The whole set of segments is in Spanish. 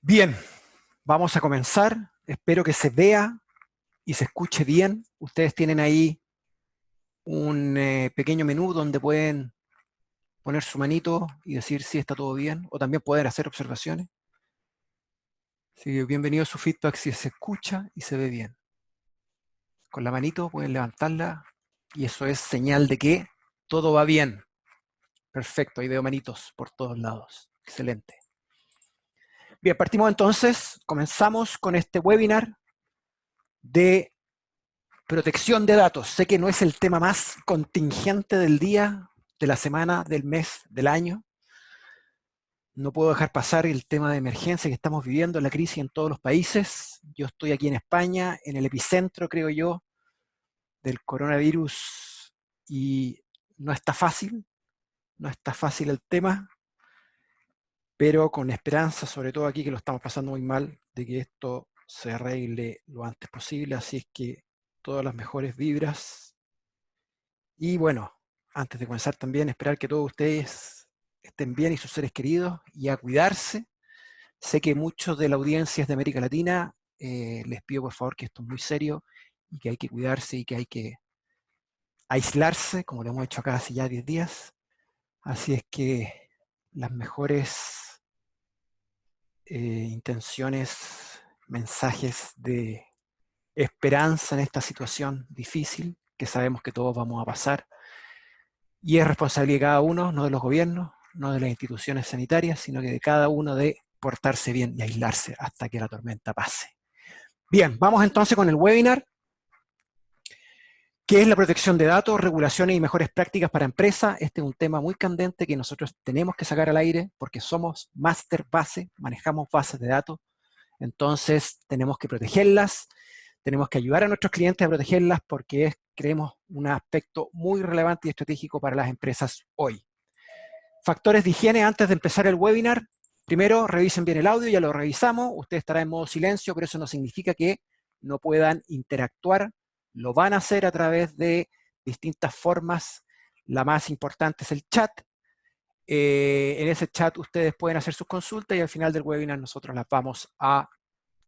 Bien, vamos a comenzar. Espero que se vea y se escuche bien. Ustedes tienen ahí un pequeño menú donde pueden poner su manito y decir si está todo bien, o también poder hacer observaciones. Sí, bienvenido a su feedback si se escucha y se ve bien. Con la manito pueden levantarla y eso es señal de que todo va bien. Perfecto, ahí veo manitos por todos lados. Excelente. Bien, partimos entonces, comenzamos con este webinar de protección de datos. Sé que no es el tema más contingente del día, de la semana, del mes, del año. No puedo dejar pasar el tema de emergencia que estamos viviendo, la crisis en todos los países. Yo estoy aquí en España, en el epicentro, creo yo, del coronavirus y no está fácil, no está fácil el tema, pero con esperanza, sobre todo aquí que lo estamos pasando muy mal, de que esto se arregle lo antes posible. Así es que todas las mejores vibras. Y bueno, antes de comenzar también, esperar que todos ustedes estén bien y sus seres queridos y a cuidarse. Sé que muchos de la audiencia es de América Latina. Les pido por favor que esto es muy serio y que hay que cuidarse y que hay que aislarse, como lo hemos hecho acá hace ya 10 días. Así es que las mejores intenciones, mensajes de esperanza en esta situación difícil, que sabemos que todos vamos a pasar. Y es responsabilidad de cada uno, no de los gobiernos, no de las instituciones sanitarias, sino que de cada uno de portarse bien y aislarse hasta que la tormenta pase. Bien, vamos entonces con el webinar, que es la protección de datos, regulaciones y mejores prácticas para empresas. Este es un tema muy candente que nosotros tenemos que sacar al aire porque somos máster base, manejamos bases de datos, entonces tenemos que protegerlas, tenemos que ayudar a nuestros clientes a protegerlas porque es, creemos, un aspecto muy relevante y estratégico para las empresas hoy. Factores de higiene antes de empezar el webinar. Primero, revisen bien el audio, ya lo revisamos. Usted estará en modo silencio, pero eso no significa que no puedan interactuar. Lo van a hacer a través de distintas formas. La más importante es el chat. En ese chat ustedes pueden hacer sus consultas y al final del webinar nosotros las vamos a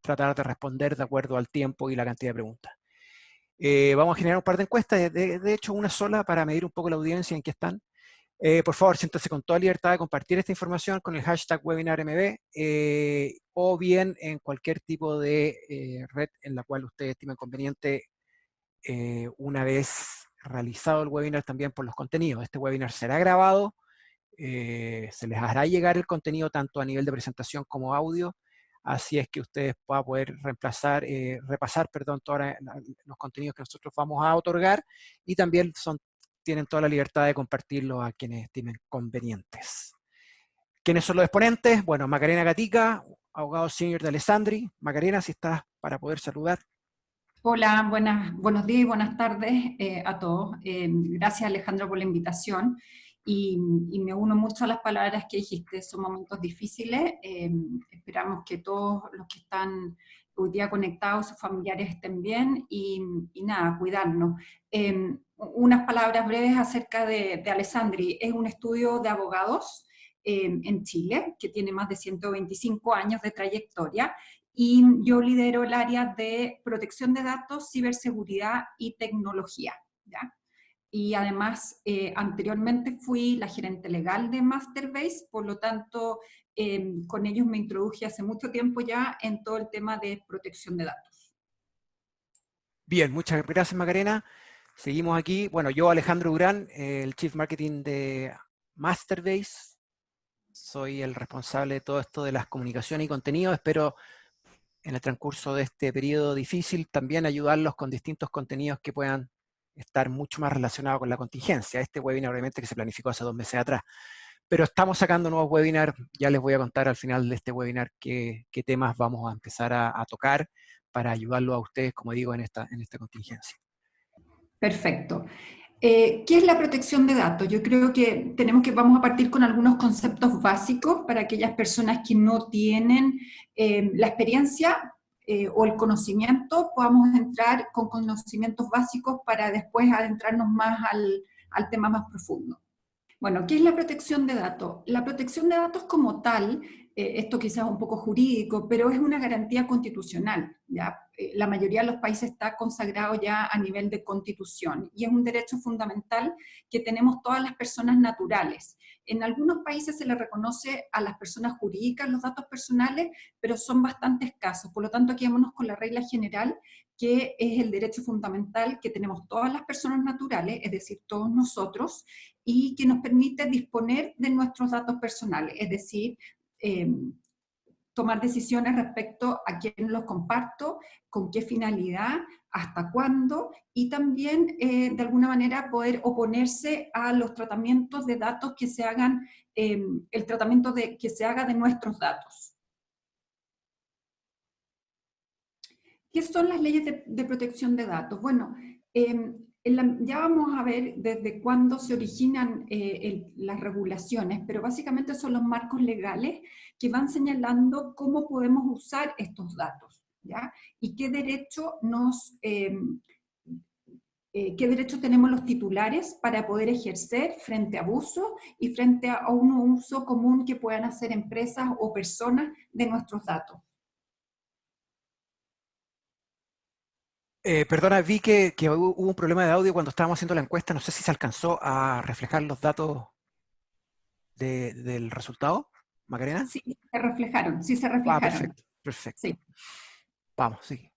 tratar de responder de acuerdo al tiempo y la cantidad de preguntas. Vamos a generar un par de encuestas, de hecho una sola para medir un poco la audiencia en que están. Por favor, siéntase con toda libertad de compartir esta información con el hashtag webinarmb o bien en cualquier tipo de red en la cual ustedes estimen conveniente una vez realizado el webinar también por los contenidos. Este webinar será grabado, se les hará llegar el contenido tanto a nivel de presentación como audio, así es que ustedes van a poder repasar todos los contenidos que nosotros vamos a otorgar y también tienen toda la libertad de compartirlo a quienes estimen convenientes. ¿Quiénes son los exponentes? Bueno, Macarena Gatica, abogado senior de Alessandri. Macarena, si estás para poder saludar. Hola, buenos días y buenas tardes a todos. Gracias Alejandro por la invitación y me uno mucho a las palabras que dijiste, son momentos difíciles. Esperamos que todos los que están hoy día conectados, sus familiares estén bien y nada, cuidarnos. Unas palabras breves acerca de Alessandri. Es un estudio de abogados en Chile que tiene más de 125 años de trayectoria. Y yo lidero el área de protección de datos, ciberseguridad y tecnología, ¿ya? Y además, anteriormente fui la gerente legal de Masterbase, por lo tanto, con ellos me introduje hace mucho tiempo ya en todo el tema de protección de datos. Bien, muchas gracias Macarena. Seguimos aquí. Bueno, yo Alejandro Durán, el Chief Marketing de Masterbase. Soy el responsable de todo esto de las comunicaciones y contenidos. Espero en el transcurso de este periodo difícil también ayudarlos con distintos contenidos que puedan estar mucho más relacionados con la contingencia. Este webinar obviamente que se planificó hace 2 meses atrás, pero estamos sacando nuevos webinars. Ya les voy a contar al final de este webinar qué temas vamos a empezar a tocar para ayudarlos a ustedes, como digo, en esta contingencia. Perfecto. ¿Qué es la protección de datos? Yo creo que vamos a partir con algunos conceptos básicos para aquellas personas que no tienen la experiencia o el conocimiento, podamos entrar con conocimientos básicos para después adentrarnos más al tema más profundo. Bueno, ¿qué es la protección de datos? La protección de datos como tal esto quizás un poco jurídico, pero es una garantía constitucional, ¿ya? La mayoría de los países está consagrado ya a nivel de constitución y es un derecho fundamental que tenemos todas las personas naturales. En algunos países se le reconoce a las personas jurídicas los datos personales, pero son bastante escasos. Por lo tanto, quedémonos con la regla general, que es el derecho fundamental que tenemos todas las personas naturales, es decir, todos nosotros, y que nos permite disponer de nuestros datos personales, es decir, tomar decisiones respecto a quién los comparto, con qué finalidad, hasta cuándo, y también de alguna manera poder oponerse a los tratamientos de datos que se hagan, el tratamiento que se haga de nuestros datos. ¿Qué son las leyes de protección de datos? Bueno, ya vamos a ver desde cuándo se originan las regulaciones, pero básicamente son los marcos legales que van señalando cómo podemos usar estos datos, ¿ya? Y qué derecho qué derechos tenemos los titulares para poder ejercer frente a abuso y frente a un uso común que puedan hacer empresas o personas de nuestros datos. Perdona, vi que hubo un problema de audio cuando estábamos haciendo la encuesta. No sé si se alcanzó a reflejar los datos del resultado, Macarena. Sí, se reflejaron, sí se Ah, reflejaron. perfecto, perfecto. Sí. Vamos, sí.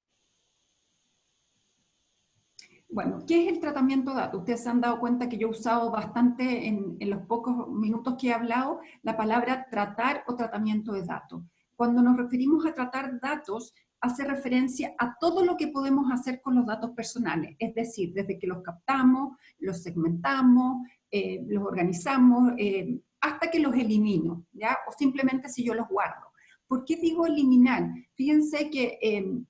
Bueno, ¿qué es el tratamiento de datos? Ustedes se han dado cuenta que yo he usado bastante en los pocos minutos que he hablado la palabra tratar o tratamiento de datos. Cuando nos referimos a tratar datos, hace referencia a todo lo que podemos hacer con los datos personales, es decir, desde que los captamos, los segmentamos, los organizamos, hasta que los elimino, ¿ya? O simplemente si yo los guardo. ¿Por qué digo eliminar? Fíjense que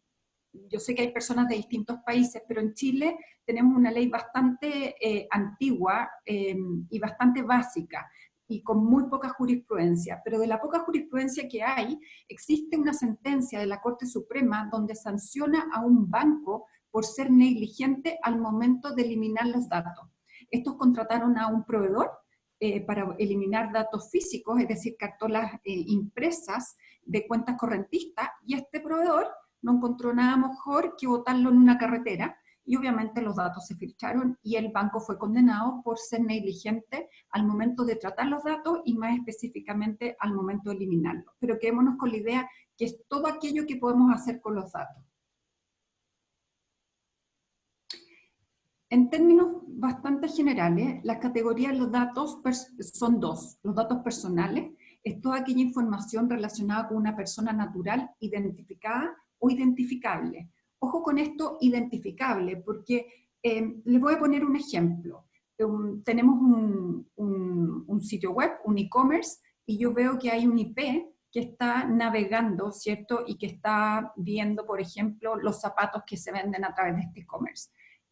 yo sé que hay personas de distintos países, pero en Chile tenemos una ley bastante antigua y bastante básica y con muy poca jurisprudencia. Pero de la poca jurisprudencia que hay, existe una sentencia de la Corte Suprema donde sanciona a un banco por ser negligente al momento de eliminar los datos. Estos contrataron a un proveedor para eliminar datos físicos, es decir, cartolas impresas de cuentas correntistas, y este proveedor no encontró nada mejor que botarlo en una carretera y obviamente los datos se filtraron y el banco fue condenado por ser negligente al momento de tratar los datos y más específicamente al momento de eliminarlos. Pero quedémonos con la idea que es todo aquello que podemos hacer con los datos. En términos bastante generales, las categorías de los datos son dos. Los datos personales es toda aquella información relacionada con una persona natural identificada o identificable. Ojo con esto, identificable, porque les voy a poner un ejemplo. Tenemos un sitio web, un e-commerce, y yo veo que hay un IP que está navegando, ¿cierto? Y que está viendo, por ejemplo, los zapatos que se venden a través de este e-commerce.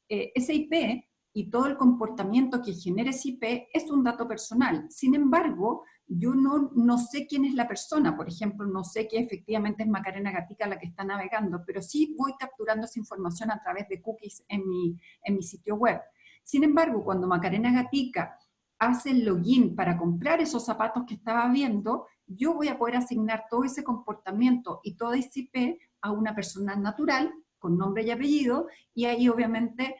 Ese IP y todo el comportamiento que genera ese IP es un dato personal. Sin embargo, yo no sé quién es la persona, por ejemplo, no sé que efectivamente es Macarena Gatica la que está navegando, pero sí voy capturando esa información a través de cookies en mi sitio web. Sin embargo, cuando Macarena Gatica hace el login para comprar esos zapatos que estaba viendo, yo voy a poder asignar todo ese comportamiento y todo ese IP a una persona natural con nombre y apellido, y ahí obviamente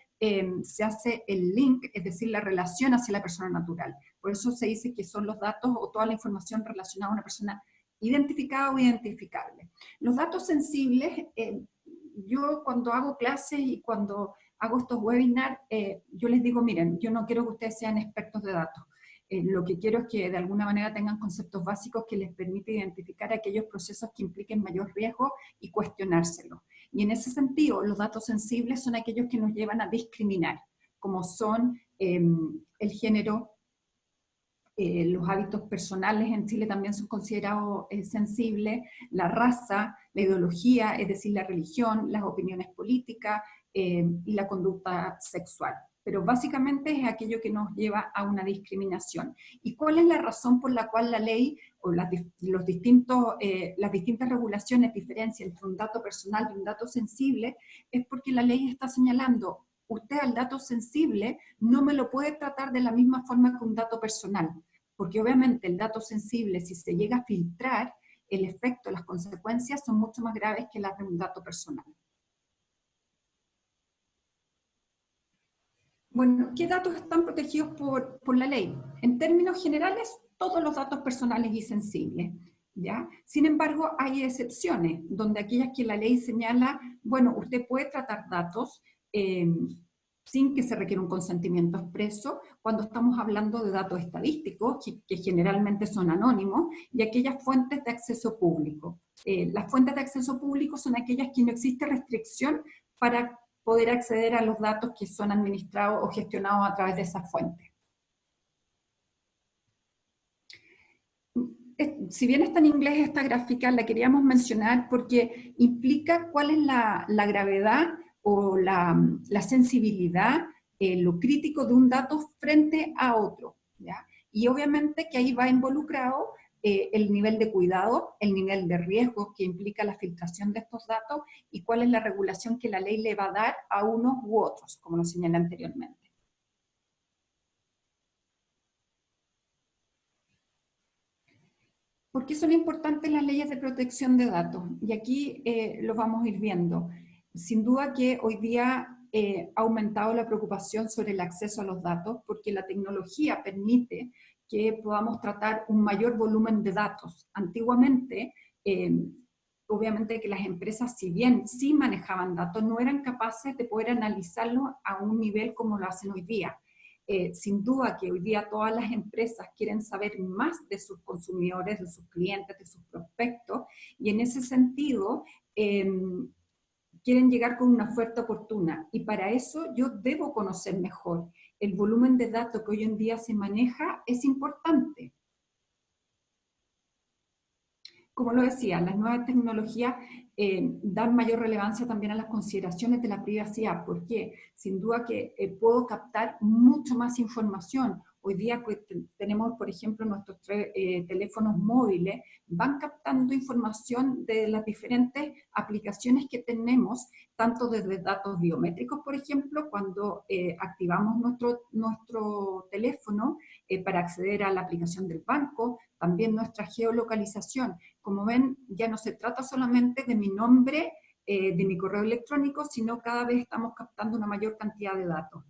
se hace el link, es decir, la relación hacia la persona natural. Por eso se dice que son los datos o toda la información relacionada a una persona identificada o identificable. Los datos sensibles, yo cuando hago clases y cuando hago estos webinars, yo les digo, miren, yo no quiero que ustedes sean expertos de datos. Lo que quiero es que de alguna manera tengan conceptos básicos que les permita identificar aquellos procesos que impliquen mayor riesgo y cuestionárselos. Y en ese sentido, los datos sensibles son aquellos que nos llevan a discriminar, como son el género, los hábitos personales en Chile también son considerados sensibles, la raza, la ideología, es decir, la religión, las opiniones políticas y la conducta sexual. Pero básicamente es aquello que nos lleva a una discriminación. ¿Y cuál es la razón por la cual la ley o las distintas regulaciones diferencian entre un dato personal y un dato sensible? Es porque la ley está señalando, usted al dato sensible no me lo puede tratar de la misma forma que un dato personal, porque obviamente el dato sensible, si se llega a filtrar, el efecto, las consecuencias son mucho más graves que las de un dato personal. Bueno, ¿qué datos están protegidos por la ley? En términos generales, todos los datos personales y sensibles, ¿ya? Sin embargo, hay excepciones, donde aquellas que la ley señala, bueno, usted puede tratar datos sin que se requiera un consentimiento expreso, cuando estamos hablando de datos estadísticos, que generalmente son anónimos, y aquellas fuentes de acceso público. Las fuentes de acceso público son aquellas que no existe restricción para poder acceder a los datos que son administrados o gestionados a través de esas fuentes. Si bien está en inglés esta gráfica, la queríamos mencionar porque implica cuál es la gravedad o la sensibilidad, lo crítico de un dato frente a otro, ¿ya? Y obviamente que ahí va involucrado el nivel de cuidado, el nivel de riesgo que implica la filtración de estos datos y cuál es la regulación que la ley le va a dar a unos u otros, como lo señalé anteriormente. ¿Por qué son importantes las leyes de protección de datos? Y aquí lo vamos a ir viendo. Sin duda que hoy día ha aumentado la preocupación sobre el acceso a los datos porque la tecnología permite que podamos tratar un mayor volumen de datos. Antiguamente, obviamente que las empresas, si bien sí manejaban datos, no eran capaces de poder analizarlos a un nivel como lo hacen hoy día. Sin duda que hoy día todas las empresas quieren saber más de sus consumidores, de sus clientes, de sus prospectos, y en ese sentido quieren llegar con una oferta oportuna. Y para eso yo debo conocer mejor. El volumen de datos que hoy en día se maneja es importante. Como lo decía, las nuevas tecnologías dan mayor relevancia también a las consideraciones de la privacidad, porque sin duda que puedo captar mucho más información. Hoy día pues, tenemos, por ejemplo, nuestros teléfonos móviles, van captando información de las diferentes aplicaciones que tenemos, tanto desde datos biométricos, por ejemplo, cuando activamos nuestro teléfono para acceder a la aplicación del banco, también nuestra geolocalización. Como ven, ya no se trata solamente de mi nombre, de mi correo electrónico, sino cada vez estamos captando una mayor cantidad de datos.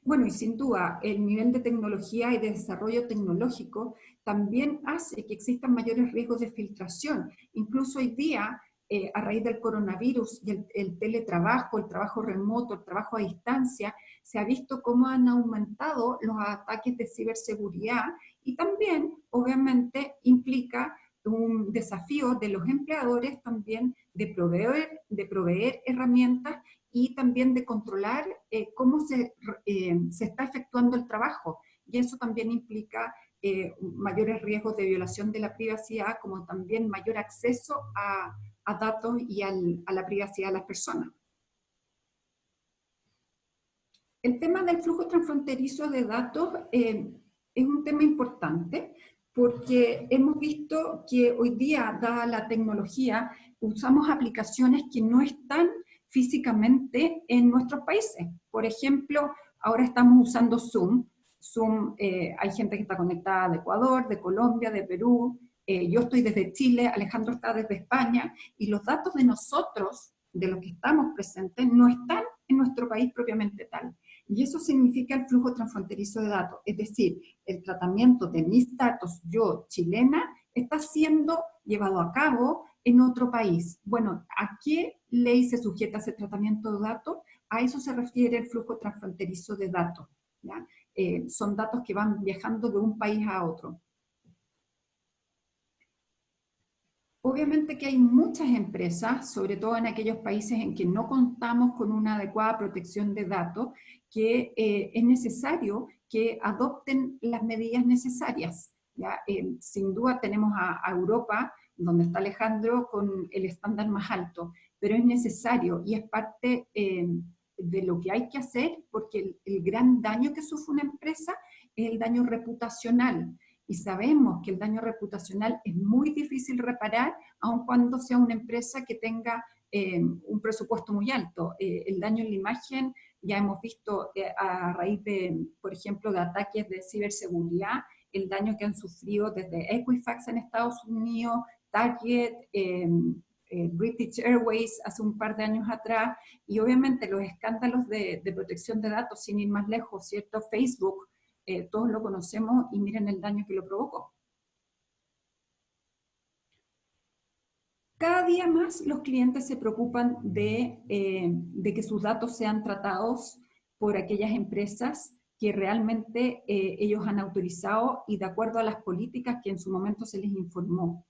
Bueno, y sin duda, el nivel de tecnología y de desarrollo tecnológico también hace que existan mayores riesgos de filtración. Incluso hoy día, a raíz del coronavirus y el teletrabajo, el trabajo remoto, el trabajo a distancia, se ha visto cómo han aumentado los ataques de ciberseguridad y también, obviamente, implica un desafío de los empleadores también de proveer herramientas y también de controlar cómo se está efectuando el trabajo. Y eso también implica mayores riesgos de violación de la privacidad, como también mayor acceso a datos y a la privacidad de las personas. El tema del flujo transfronterizo de datos es un tema importante porque hemos visto que hoy día, dada la tecnología, usamos aplicaciones que no están físicamente en nuestros países. Por ejemplo, ahora estamos usando Zoom. Zoom, hay gente que está conectada de Ecuador, de Colombia, de Perú. Yo estoy desde Chile, Alejandro está desde España, y los datos de nosotros, de los que estamos presentes, no están en nuestro país propiamente tal. Y eso significa el flujo transfronterizo de datos, es decir, el tratamiento de mis datos, yo, chilena, está siendo llevado a cabo en otro país. Bueno, ¿a qué ley se sujeta ese tratamiento de datos? A eso se refiere el flujo transfronterizo de datos, ¿ya? Son datos que van viajando de un país a otro. Obviamente que hay muchas empresas, sobre todo en aquellos países en que no contamos con una adecuada protección de datos, que es necesario que adopten las medidas necesarias, ¿ya? Sin duda tenemos a Europa, donde está Alejandro, con el estándar más alto, pero es necesario y es parte de lo que hay que hacer, porque el gran daño que sufre una empresa es el daño reputacional. Y sabemos que el daño reputacional es muy difícil reparar, aun cuando sea una empresa que tenga un presupuesto muy alto. El daño en la imagen, ya hemos visto a raíz de, por ejemplo, de ataques de ciberseguridad, el daño que han sufrido desde Equifax en Estados Unidos, Target, British Airways hace un par de años atrás, y obviamente los escándalos de protección de datos, sin ir más lejos, ¿cierto? Facebook, todos lo conocemos y miren el daño que lo provocó. Cada día más los clientes se preocupan de que sus datos sean tratados por aquellas empresas que realmente ellos han autorizado y de acuerdo a las políticas que en su momento se les informó.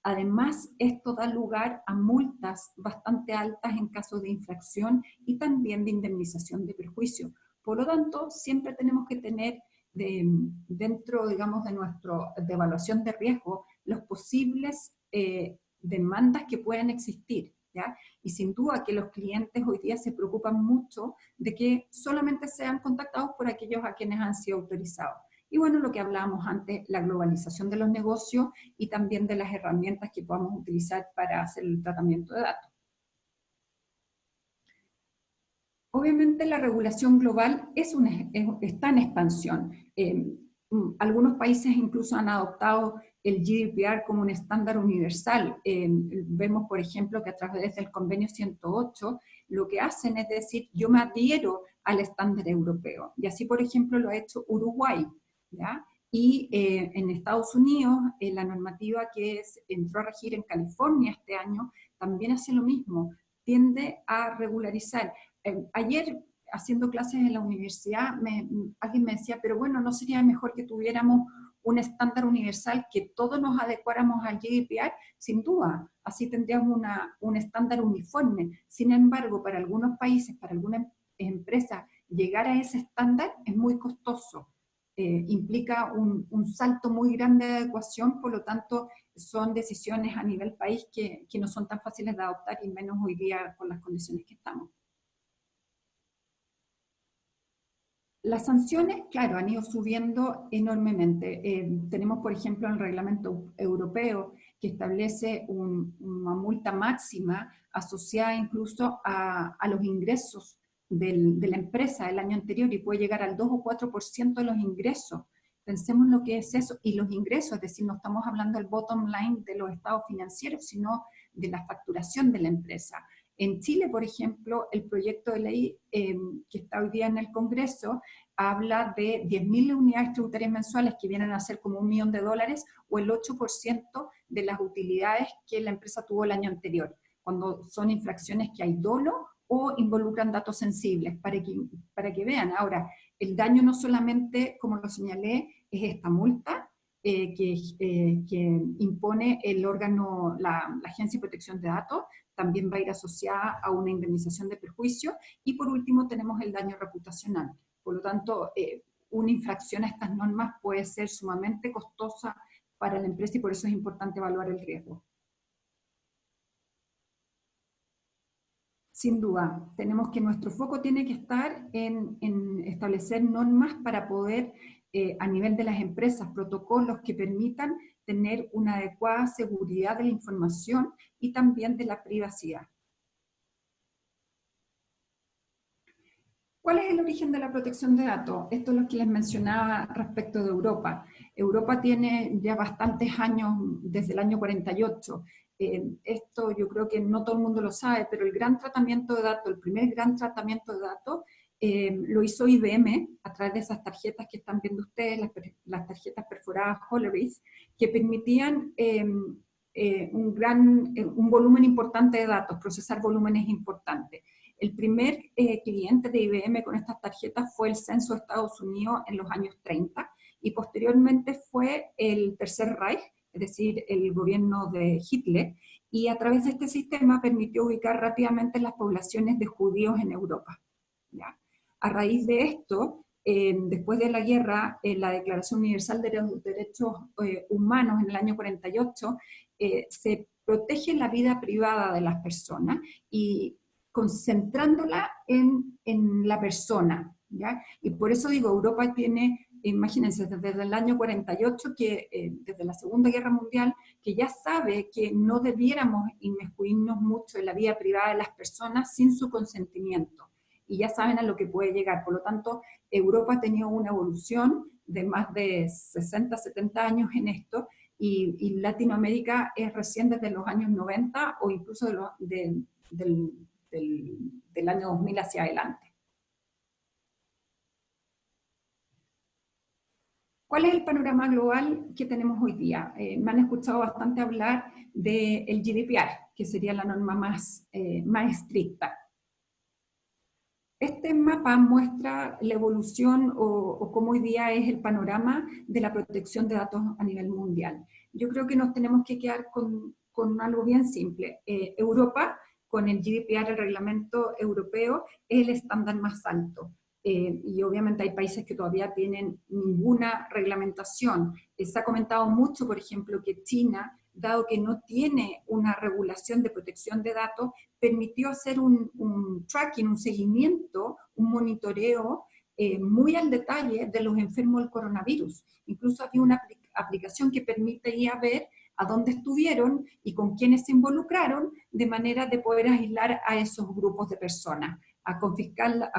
Además, esto da lugar a multas bastante altas en caso de infracción y también de indemnización de perjuicio. Por lo tanto, siempre tenemos que tener dentro, digamos, de nuestra evaluación de riesgo los posibles demandas que puedan existir, ¿ya? Y sin duda que los clientes hoy día se preocupan mucho de que solamente sean contactados por aquellos a quienes han sido autorizados. Y bueno, lo que hablábamos antes, la globalización de los negocios y también de las herramientas que podamos utilizar para hacer el tratamiento de datos. Obviamente la regulación global está en expansión. Algunos países incluso han adoptado el GDPR como un estándar universal. Vemos, por ejemplo, que a través del convenio 108, lo que hacen es decir, yo me adhiero al estándar europeo. Y así, por ejemplo, lo ha hecho Uruguay, ¿ya? Y en Estados Unidos, la normativa que entró a regir en California este año, también hace lo mismo, tiende a regularizar. Ayer, haciendo clases en la universidad, alguien me decía, pero bueno, ¿no sería mejor que tuviéramos un estándar universal, que todos nos adecuáramos al GDPR? Sin duda, así tendríamos un estándar uniforme. Sin embargo, para algunos países, para algunas empresas, llegar a ese estándar es muy costoso. Implica un salto muy grande de adecuación, por lo tanto, son decisiones a nivel país que no son tan fáciles de adoptar, y menos hoy día con las condiciones que estamos. Las sanciones, claro, han ido subiendo enormemente. Tenemos, por ejemplo, el reglamento europeo que establece una multa máxima asociada incluso a los ingresos de la empresa el año anterior, y puede llegar al 2 o 4% de los ingresos. Pensemos lo que es eso, y los ingresos, es decir, no estamos hablando del bottom line de los estados financieros, sino de la facturación de la empresa. En Chile, por ejemplo, el proyecto de ley que está hoy día en el Congreso habla de 10.000 unidades tributarias mensuales, que vienen a ser como $1 millón, o el 8% de las utilidades que la empresa tuvo el año anterior, cuando son infracciones que hay dolo o involucran datos sensibles, para que vean. Ahora, el daño no solamente, como lo señalé, es esta multa que impone el órgano, la Agencia de Protección de Datos, también va a ir asociada a una indemnización de perjuicio, y por último tenemos el daño reputacional. Por lo tanto, una infracción a estas normas puede ser sumamente costosa para la empresa, y por eso es importante evaluar el riesgo. Sin duda, tenemos que nuestro foco tiene que estar en establecer normas para poder, a nivel de las empresas, protocolos que permitan tener una adecuada seguridad de la información y también de la privacidad. ¿Cuál es el origen de la protección de datos? Esto es lo que les mencionaba respecto de Europa. Europa tiene ya bastantes años, desde el año 48. Esto yo creo que no todo el mundo lo sabe, pero el gran tratamiento de datos, el primer gran tratamiento de datos, lo hizo IBM a través de esas tarjetas que están viendo ustedes, las tarjetas perforadas Hollerith, que permitían un volumen importante de datos, procesar volúmenes importantes. El primer cliente de IBM con estas tarjetas fue el Censo de Estados Unidos en los años 30, y posteriormente fue el Tercer Reich, es decir, el gobierno de Hitler, y a través de este sistema permitió ubicar rápidamente las poblaciones de judíos en Europa, ¿ya? A raíz de esto, después de la guerra, la Declaración Universal de los Derechos Humanos en el año 48, se protege la vida privada de las personas, y concentrándola en la persona, ¿ya? Y por eso digo, Europa tiene, imagínense, desde el año 48, desde la Segunda Guerra Mundial, que ya sabe que no debiéramos inmiscuirnos mucho en la vida privada de las personas sin su consentimiento, y ya saben a lo que puede llegar. Por lo tanto, Europa ha tenido una evolución de más de 60, 70 años en esto, y Latinoamérica es recién desde los años 90 o incluso del año 2000 hacia adelante. ¿Cuál es el panorama global que tenemos hoy día? Me han escuchado bastante hablar del GDPR, que sería la norma más estricta. Este mapa muestra la evolución o cómo hoy día es el panorama de la protección de datos a nivel mundial. Yo creo que nos tenemos que quedar con algo bien simple. Europa, con el GDPR, el reglamento europeo, es el estándar más alto. Y obviamente hay países que todavía tienen ninguna reglamentación. Se ha comentado mucho, por ejemplo, que China, dado que no tiene una regulación de protección de datos, permitió hacer un tracking, un seguimiento, un monitoreo muy al detalle de los enfermos del coronavirus. Incluso había una aplicación que permitía ver a dónde estuvieron y con quiénes se involucraron, de manera de poder aislar a esos grupos de personas, a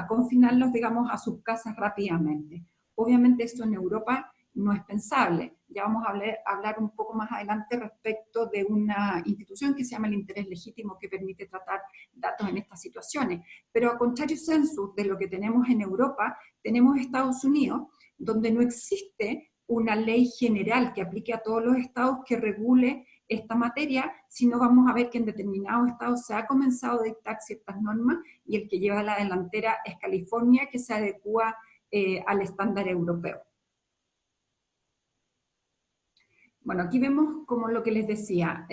confinarlos, digamos, a sus casas rápidamente. Obviamente esto en Europa no es pensable. Ya vamos a hablar un poco más adelante respecto de una institución que se llama el interés legítimo, que permite tratar datos en estas situaciones. Pero a contrario census de lo que tenemos en Europa, tenemos Estados Unidos, donde no existe una ley general que aplique a todos los estados que regule esta materia, sino vamos a ver que en determinados estados se ha comenzado a dictar ciertas normas y el que lleva la delantera es California, que se adecua al estándar europeo. Bueno, aquí vemos como lo que les decía,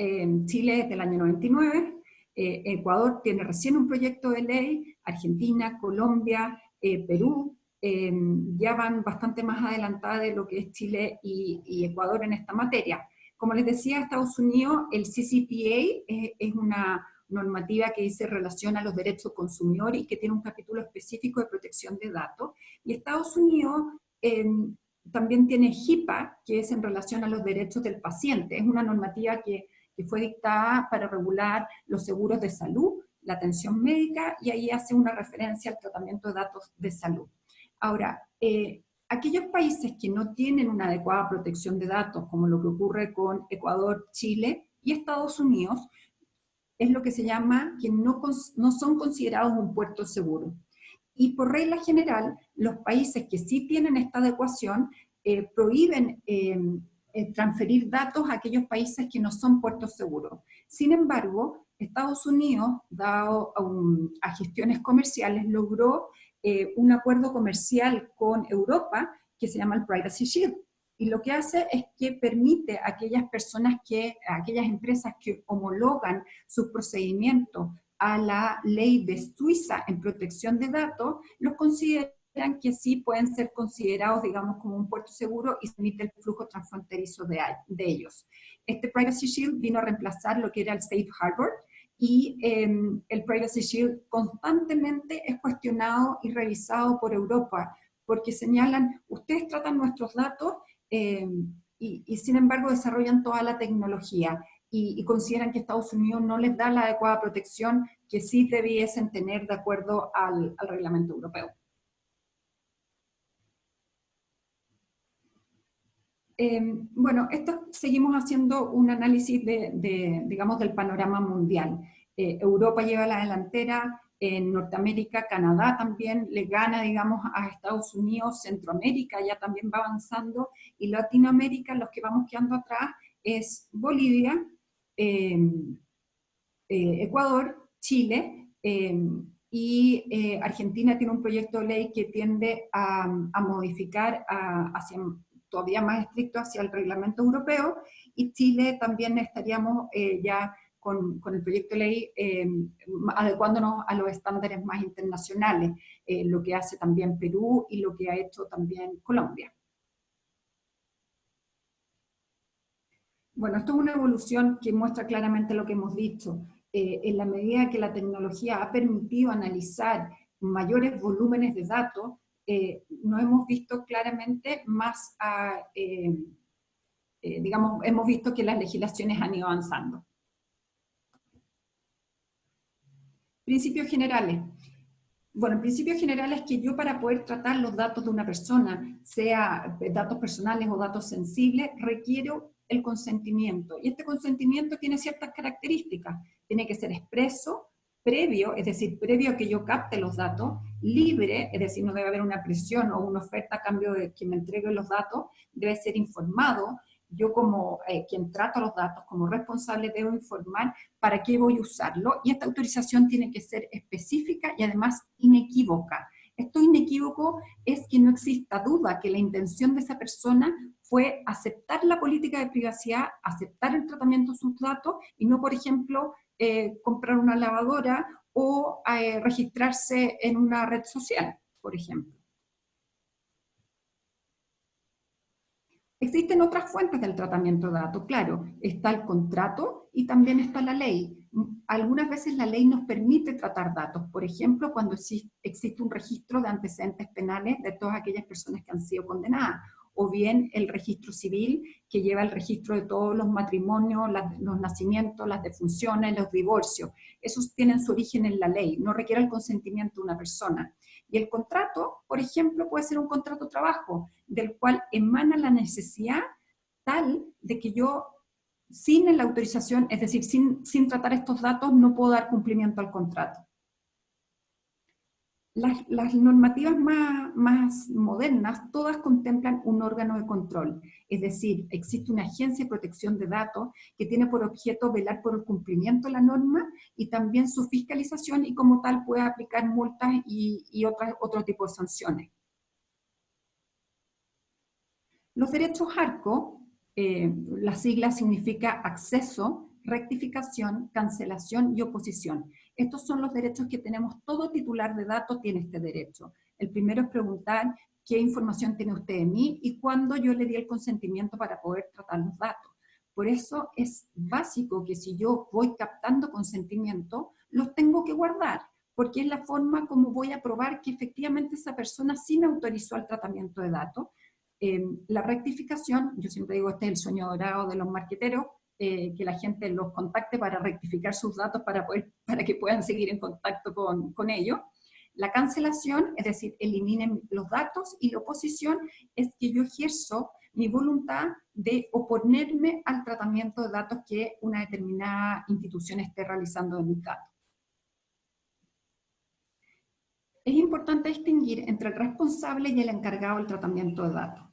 Chile es del año 99, Ecuador tiene recién un proyecto de ley, Argentina, Colombia, Perú, ya van bastante más adelantadas de lo que es Chile y Ecuador en esta materia. Como les decía, Estados Unidos, el CCPA es una normativa que se relaciona a los derechos del consumidor y que tiene un capítulo específico de protección de datos, y Estados Unidos también tiene HIPAA, que es en relación a los derechos del paciente. Es una normativa que fue dictada para regular los seguros de salud, la atención médica, y ahí hace una referencia al tratamiento de datos de salud. Ahora, aquellos países que no tienen una adecuada protección de datos, como lo que ocurre con Ecuador, Chile y Estados Unidos, es lo que se llama que no son considerados un puerto seguro. Y por regla general, los países que sí tienen esta adecuación prohíben transferir datos a aquellos países que no son puertos seguros. Sin embargo, Estados Unidos, dado a gestiones comerciales, logró un acuerdo comercial con Europa que se llama el Privacy Shield. Y lo que hace es que permite a aquellas empresas que homologan sus procedimientos a la ley de Suiza en protección de datos, los consideran que sí pueden ser considerados, digamos, como un puerto seguro y se permite el flujo transfronterizo de ellos. Este Privacy Shield vino a reemplazar lo que era el Safe Harbor, y el Privacy Shield constantemente es cuestionado y revisado por Europa, porque señalan, ustedes tratan nuestros datos y sin embargo desarrollan toda la tecnología. Y consideran que Estados Unidos no les da la adecuada protección que sí debiesen tener de acuerdo al reglamento europeo. Bueno, esto seguimos haciendo un análisis digamos, del panorama mundial. Europa lleva la delantera, en Norteamérica, Canadá también le gana, digamos, a Estados Unidos, Centroamérica ya también va avanzando, y Latinoamérica, los que vamos quedando atrás, es Bolivia, Ecuador, Chile, y Argentina tiene un proyecto de ley que tiende a modificar hacia todavía más estricto hacia el reglamento europeo, y Chile también estaríamos ya con el proyecto de ley adecuándonos a los estándares más internacionales, lo que hace también Perú y lo que ha hecho también Colombia. Bueno, esto es una evolución que muestra claramente lo que hemos dicho. En la medida que la tecnología ha permitido analizar mayores volúmenes de datos, nos hemos visto claramente más, digamos, hemos visto que las legislaciones han ido avanzando. Principios generales. Bueno, el principio general es que yo, para poder tratar los datos de una persona, sea datos personales o datos sensibles, requiero el consentimiento. Y este consentimiento tiene ciertas características. Tiene que ser expreso, previo, es decir, previo a que yo capte los datos, libre, es decir, no debe haber una presión o una oferta a cambio de que me entregue los datos, debe ser informado. Yo, como quien trata los datos, como responsable, debo informar para qué voy a usarlo, y esta autorización tiene que ser específica y además inequívoca. Esto inequívoco es que no exista duda que la intención de esa persona fue aceptar la política de privacidad, aceptar el tratamiento de sus datos, y no, por ejemplo, comprar una lavadora o registrarse en una red social, por ejemplo. Existen otras fuentes del tratamiento de datos, claro, está el contrato y también está la ley. Algunas veces la ley nos permite tratar datos, por ejemplo, cuando existe un registro de antecedentes penales de todas aquellas personas que han sido condenadas, o bien el registro civil, que lleva el registro de todos los matrimonios, los nacimientos, las defunciones, los divorcios. Esos tienen su origen en la ley, no requiere el consentimiento de una persona. Y el contrato, por ejemplo, puede ser un contrato de trabajo, del cual emana la necesidad tal de que yo, sin la autorización, es decir, sin tratar estos datos, no puedo dar cumplimiento al contrato. Las normativas más modernas, todas contemplan un órgano de control, es decir, existe una agencia de protección de datos que tiene por objeto velar por el cumplimiento de la norma y también su fiscalización, y como tal puede aplicar multas y otro tipo de sanciones. Los derechos ARCO, la sigla significa acceso, rectificación, cancelación y oposición. Estos son los derechos que tenemos, todo titular de datos tiene este derecho. El primero es preguntar qué información tiene usted de mí y cuándo yo le di el consentimiento para poder tratar los datos. Por eso es básico que si yo voy captando consentimiento, los tengo que guardar, porque es la forma como voy a probar que efectivamente esa persona sí me autorizó el tratamiento de datos. La rectificación, yo siempre digo, este es el sueño dorado de los marqueteros, que la gente los contacte para rectificar sus datos para que puedan seguir en contacto con ellos. La cancelación, es decir, eliminen los datos, y la oposición es que yo ejerzo mi voluntad de oponerme al tratamiento de datos que una determinada institución esté realizando de mis datos. Es importante distinguir entre el responsable y el encargado del tratamiento de datos.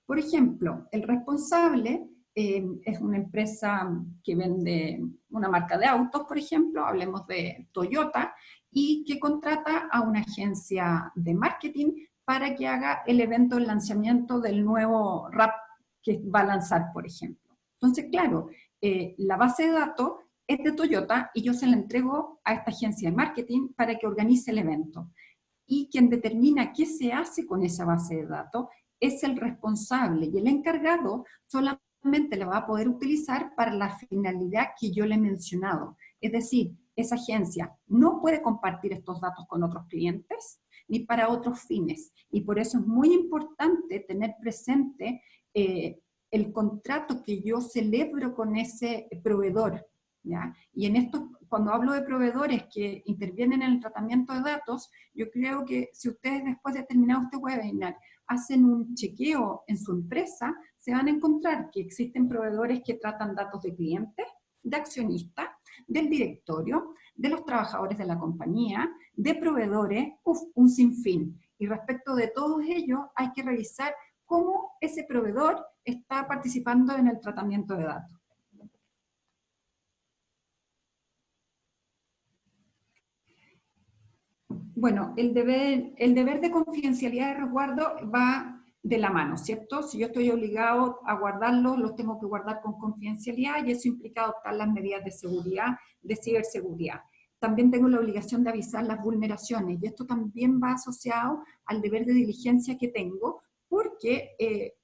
Por ejemplo, el responsable es una empresa que vende una marca de autos, por ejemplo, hablemos de Toyota, y que contrata a una agencia de marketing para que haga el evento de lanzamiento del nuevo RAP que va a lanzar, por ejemplo. Entonces, claro, la base de datos es de Toyota y yo se la entrego a esta agencia de marketing para que organice el evento. Y quien determina qué se hace con esa base de datos es el responsable, y el encargado solamente la va a poder utilizar para la finalidad que yo le he mencionado. Es decir, esa agencia no puede compartir estos datos con otros clientes ni para otros fines, y por eso es muy importante tener presente el contrato que yo celebro con ese proveedor, ¿ya? Y en esto, cuando hablo de proveedores que intervienen en el tratamiento de datos, yo creo que si ustedes, después de terminado este webinar, hacen un chequeo en su empresa, se van a encontrar que existen proveedores que tratan datos de clientes, de accionistas, del directorio, de los trabajadores de la compañía, de proveedores, un sinfín. Y respecto de todos ellos, hay que revisar cómo ese proveedor está participando en el tratamiento de datos. Bueno, el deber de confidencialidad y resguardo va de la mano, ¿cierto? Si yo estoy obligado a guardarlos, los tengo que guardar con confidencialidad, y eso implica adoptar las medidas de seguridad, de ciberseguridad. También tengo la obligación de avisar las vulneraciones, y esto también va asociado al deber de diligencia que tengo, porque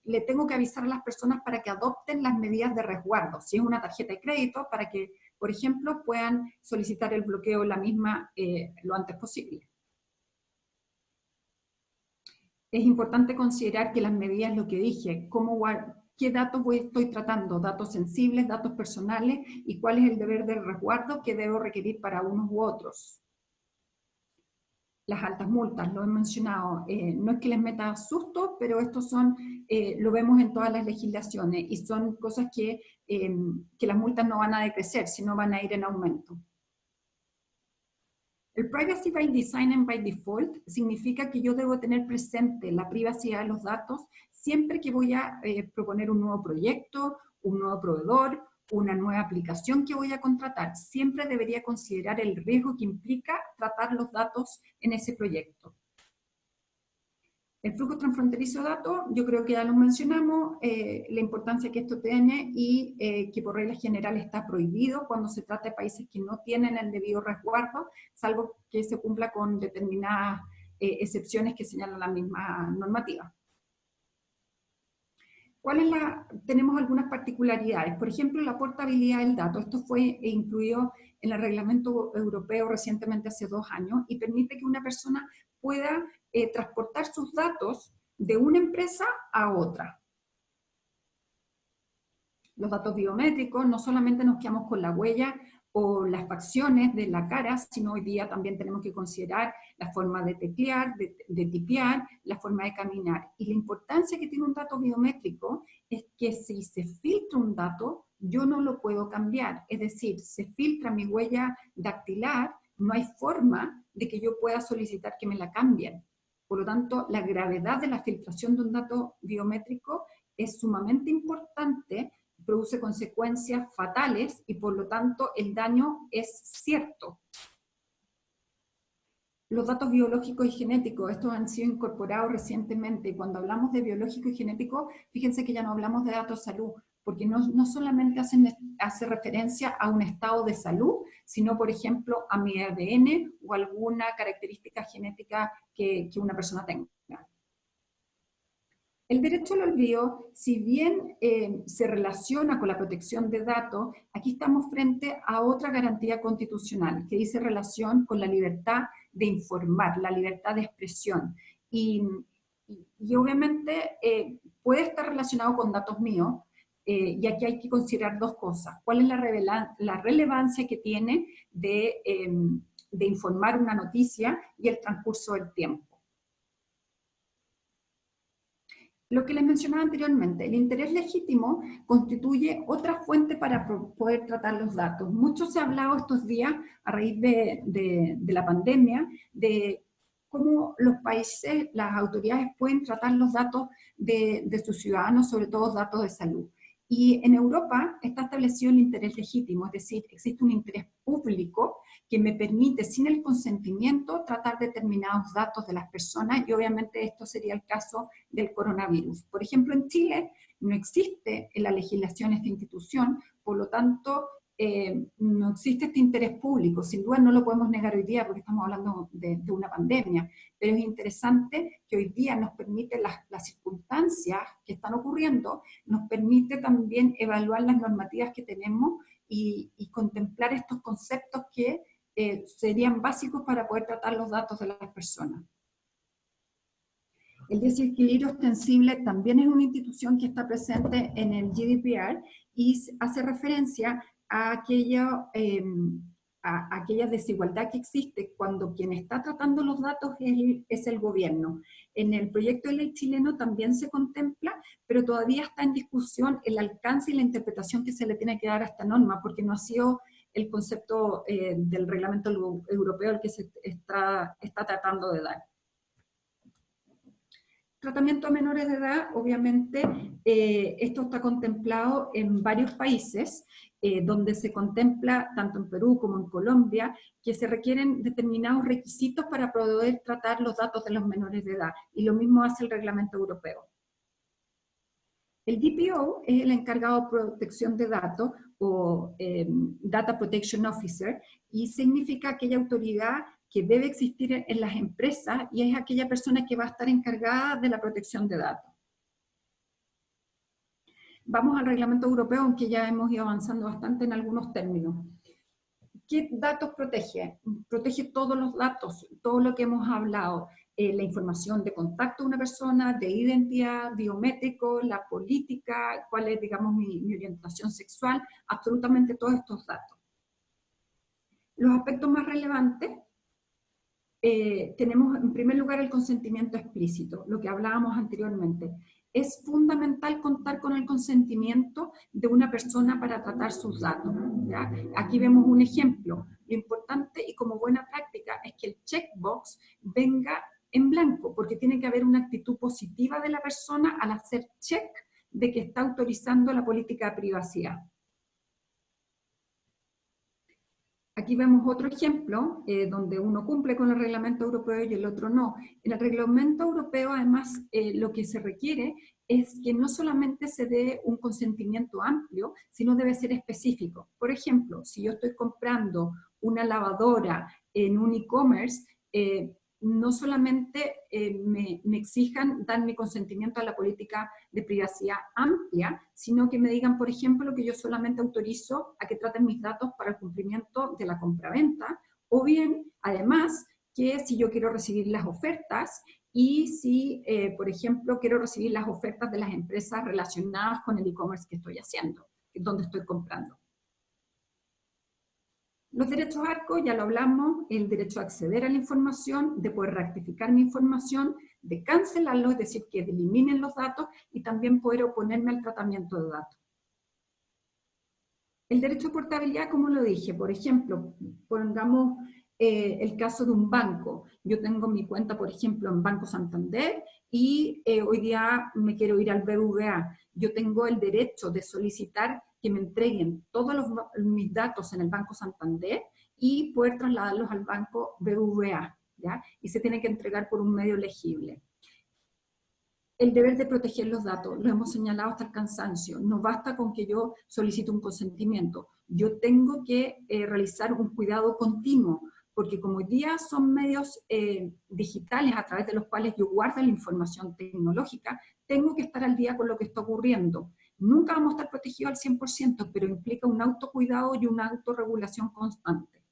le tengo que avisar a las personas para que adopten las medidas de resguardo. Si es una tarjeta de crédito, para que, por ejemplo, puedan solicitar el bloqueo de la misma lo antes posible. Es importante considerar que las medidas, lo que dije, qué datos estoy tratando, datos sensibles, datos personales, y cuál es el deber de resguardo que debo requerir para unos u otros. las altas multas, lo he mencionado. No es que les meta susto, pero estos son, lo vemos en todas las legislaciones y son cosas que las multas no van a decrecer, sino van a ir en aumento. El privacy by design and by default significa que yo debo tener presente la privacidad de los datos siempre que voy a proponer un nuevo proyecto, un nuevo proveedor, una nueva aplicación que voy a contratar. Siempre debería considerar el riesgo que implica tratar los datos en ese proyecto. El flujo transfronterizo de datos, yo creo que ya lo mencionamos, la importancia que esto tiene y que por regla general está prohibido cuando se trata de países que no tienen el debido resguardo, salvo que se cumpla con determinadas excepciones que señalan la misma normativa. Tenemos algunas particularidades. Por ejemplo, la portabilidad del dato. Esto fue incluido en el reglamento europeo recientemente hace 2 años y permite que una persona pueda transportar sus datos de una empresa a otra. Los datos biométricos, no solamente nos quedamos con la huella o las facciones de la cara, sino hoy día también tenemos que considerar la forma de teclear, de tipear, la forma de caminar. Y la importancia que tiene un dato biométrico es que si se filtra un dato, yo no lo puedo cambiar. Es decir, se filtra mi huella dactilar, no hay forma de que yo pueda solicitar que me la cambien. Por lo tanto, la gravedad de la filtración de un dato biométrico es sumamente importante, produce consecuencias fatales y por lo tanto el daño es cierto. Los datos biológicos y genéticos, estos han sido incorporados recientemente. Cuando hablamos de biológico y genético, fíjense que ya no hablamos de datos de salud, porque no solamente hace referencia a un estado de salud, sino, por ejemplo, a mi ADN o alguna característica genética que una persona tenga. El derecho al olvido, si bien se relaciona con la protección de datos, aquí estamos frente a otra garantía constitucional que dice relación con la libertad de informar, la libertad de expresión. Y obviamente puede estar relacionado con datos míos, y aquí hay que considerar 2 cosas. ¿Cuál es la relevancia que tiene de informar una noticia y el transcurso del tiempo? Lo que les mencionaba anteriormente, el interés legítimo constituye otra fuente para poder tratar los datos. Mucho se ha hablado estos días, a raíz de la pandemia, de cómo los países, las autoridades pueden tratar los datos de sus ciudadanos, sobre todo datos de salud. Y en Europa está establecido el interés legítimo, es decir, existe un interés público que me permite, sin el consentimiento, tratar determinados datos de las personas, y obviamente esto sería el caso del coronavirus. Por ejemplo, en Chile no existe en la legislación esta institución, por lo tanto, no existe este interés público. Sin duda no lo podemos negar hoy día porque estamos hablando de una pandemia, pero es interesante que hoy día nos permite las circunstancias que están ocurriendo, nos permite también evaluar las normativas que tenemos y contemplar estos conceptos que serían básicos para poder tratar los datos de las personas. El desequilibrio extensible también es una institución que está presente en el GDPR y hace referencia a aquella desigualdad que existe cuando quien está tratando los datos es el gobierno. En el proyecto de ley chileno también se contempla, pero todavía está en discusión el alcance y la interpretación que se le tiene que dar a esta norma, porque no ha sido el concepto del reglamento europeo el que se está tratando de dar. Tratamiento a menores de edad, obviamente, esto está contemplado en varios países, donde se contempla, tanto en Perú como en Colombia, que se requieren determinados requisitos para poder tratar los datos de los menores de edad, y lo mismo hace el reglamento europeo. El DPO es el encargado de protección de datos, o Data Protection Officer, y significa aquella autoridad que debe existir en las empresas y es aquella persona que va a estar encargada de la protección de datos. Vamos al reglamento europeo, aunque ya hemos ido avanzando bastante en algunos términos. ¿Qué datos protege? Protege todos los datos, todo lo que hemos hablado, la información de contacto de una persona, de identidad, biométrico, la política, cuál es, digamos, mi orientación sexual, absolutamente todos estos datos. Los aspectos más relevantes tenemos en primer lugar el consentimiento explícito, lo que hablábamos anteriormente. Es fundamental contar con el consentimiento de una persona para tratar sus datos, ¿ya? Aquí vemos un ejemplo. Lo importante y como buena práctica es que el checkbox venga en blanco, porque tiene que haber una actitud positiva de la persona al hacer check de que está autorizando la política de privacidad. Aquí vemos otro ejemplo donde uno cumple con el reglamento europeo y el otro no. En el reglamento europeo, además, lo que se requiere es que no solamente se dé un consentimiento amplio, sino debe ser específico. Por ejemplo, si yo estoy comprando una lavadora en un e-commerce, no solamente me exijan dar mi consentimiento a la política de privacidad amplia, sino que me digan, por ejemplo, que yo solamente autorizo a que traten mis datos para el cumplimiento de la compraventa, o bien, además, que si yo quiero recibir las ofertas y si, por ejemplo, quiero recibir las ofertas de las empresas relacionadas con el e-commerce que estoy haciendo, donde estoy comprando. Los derechos ARCO, ya lo hablamos, el derecho a acceder a la información, de poder rectificar mi información, de cancelarlo, es decir, que eliminen los datos, y también poder oponerme al tratamiento de datos. El derecho a portabilidad, como lo dije, por ejemplo, pongamos el caso de un banco. Yo tengo mi cuenta, por ejemplo, en Banco Santander, y hoy día me quiero ir al BBVA. Yo tengo el derecho de solicitar que me entreguen todos mis datos en el Banco Santander y poder trasladarlos al banco BBVA, ¿ya? Y se tiene que entregar por un medio legible. El deber de proteger los datos, lo hemos señalado hasta el cansancio. No basta con que yo solicite un consentimiento. Yo tengo que realizar un cuidado continuo, porque como hoy día son medios digitales a través de los cuales yo guardo la información tecnológica, tengo que estar al día con lo que está ocurriendo. Nunca vamos a estar protegidos al 100%, pero implica un autocuidado y una autorregulación constante.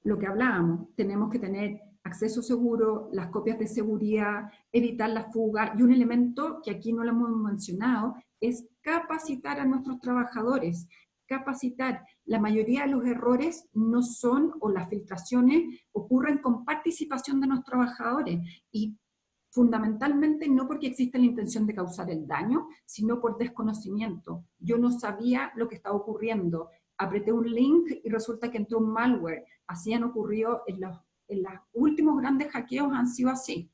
Lo que hablábamos, tenemos que tener acceso seguro, las copias de seguridad, evitar la fuga, y un elemento que aquí no lo hemos mencionado es capacitar a nuestros trabajadores. Capacitar. La mayoría de los errores no son, o las filtraciones ocurren con participación de nuestros trabajadores, y fundamentalmente no porque existe la intención de causar el daño, sino por desconocimiento. Yo no sabía lo que estaba ocurriendo, apreté un link y resulta que entró un malware. Así han ocurrido en los últimos grandes hackeos, han sido así.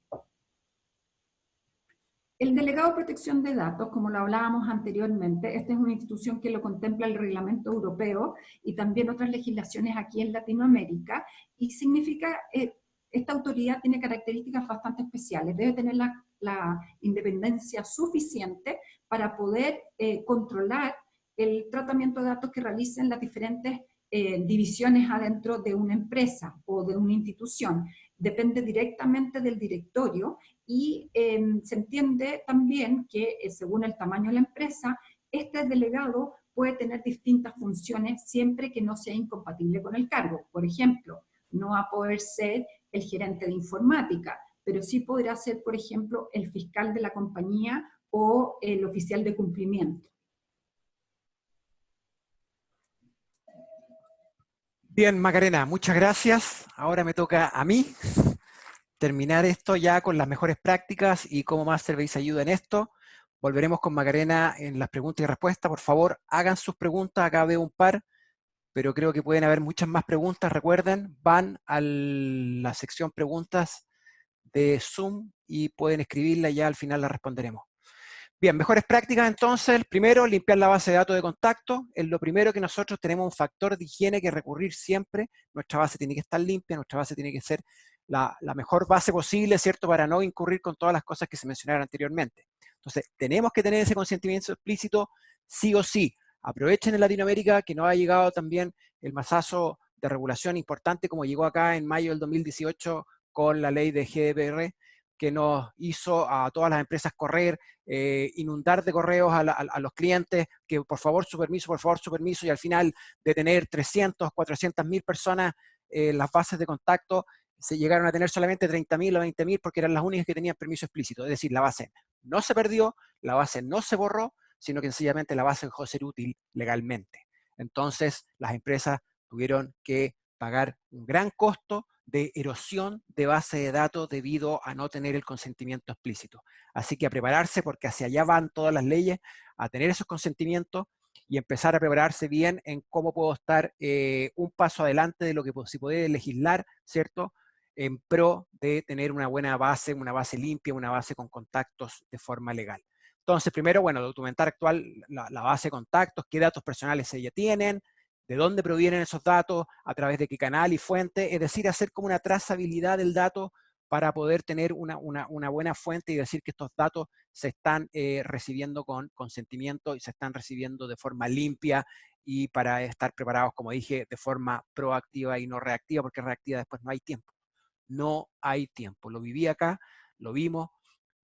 El delegado de protección de datos, como lo hablábamos anteriormente, esta es una institución que lo contempla el reglamento europeo y también otras legislaciones aquí en Latinoamérica, y significa, esta autoridad tiene características bastante especiales, debe tener la independencia suficiente para poder controlar el tratamiento de datos que realicen las diferentes divisiones adentro de una empresa o de una institución. Depende directamente del directorio, y se entiende también que según el tamaño de la empresa, este delegado puede tener distintas funciones siempre que no sea incompatible con el cargo. Por ejemplo, no va a poder ser el gerente de informática, pero sí podrá ser, por ejemplo, el fiscal de la compañía o el oficial de cumplimiento. Bien, Macarena, muchas gracias. Ahora me toca a mí terminar esto ya con las mejores prácticas y cómo Master veis ayuda en esto. Volveremos con Macarena en las preguntas y respuestas. Por favor, hagan sus preguntas. Acá veo un par, pero creo que pueden haber muchas más preguntas. Recuerden, van a la sección preguntas de Zoom y pueden escribirla y ya al final la responderemos. Bien, mejores prácticas entonces. Primero, limpiar la base de datos de contacto. Es lo primero que nosotros tenemos un factor de higiene que recurrir siempre. Nuestra base tiene que estar limpia, nuestra base tiene que ser la mejor base posible, ¿cierto? Para no incurrir con todas las cosas que se mencionaron anteriormente. Entonces, tenemos que tener ese consentimiento explícito sí o sí. Aprovechen en Latinoamérica que no ha llegado también el mazazo de regulación importante como llegó acá en mayo del 2018 con la ley de GDPR, que nos hizo a todas las empresas correr, inundar de correos a los clientes, que por favor su permiso, y al final de tener 300, 400.000 personas en las bases de contacto, se llegaron a tener solamente 30.000 o 20.000 porque eran las únicas que tenían permiso explícito. Es decir, la base no se perdió, la base no se borró, sino que sencillamente la base dejó de ser útil legalmente. Entonces, las empresas tuvieron que pagar un gran costo de erosión de base de datos debido a no tener el consentimiento explícito. Así que a prepararse, porque hacia allá van todas las leyes, a tener esos consentimientos y empezar a prepararse bien en cómo puedo estar un paso adelante de lo que si puede legislar, ¿cierto?, en pro de tener una buena base, una base limpia, una base con contactos de forma legal. Entonces, primero, bueno, documentar actual la base de contactos, qué datos personales ella tienen, de dónde provienen esos datos, a través de qué canal y fuente, es decir, hacer como una trazabilidad del dato para poder tener una buena fuente y decir que estos datos se están recibiendo con consentimiento y se están recibiendo de forma limpia y para estar preparados, como dije, de forma proactiva y no reactiva, porque reactiva después no hay tiempo. No hay tiempo. Lo viví acá, lo vimos,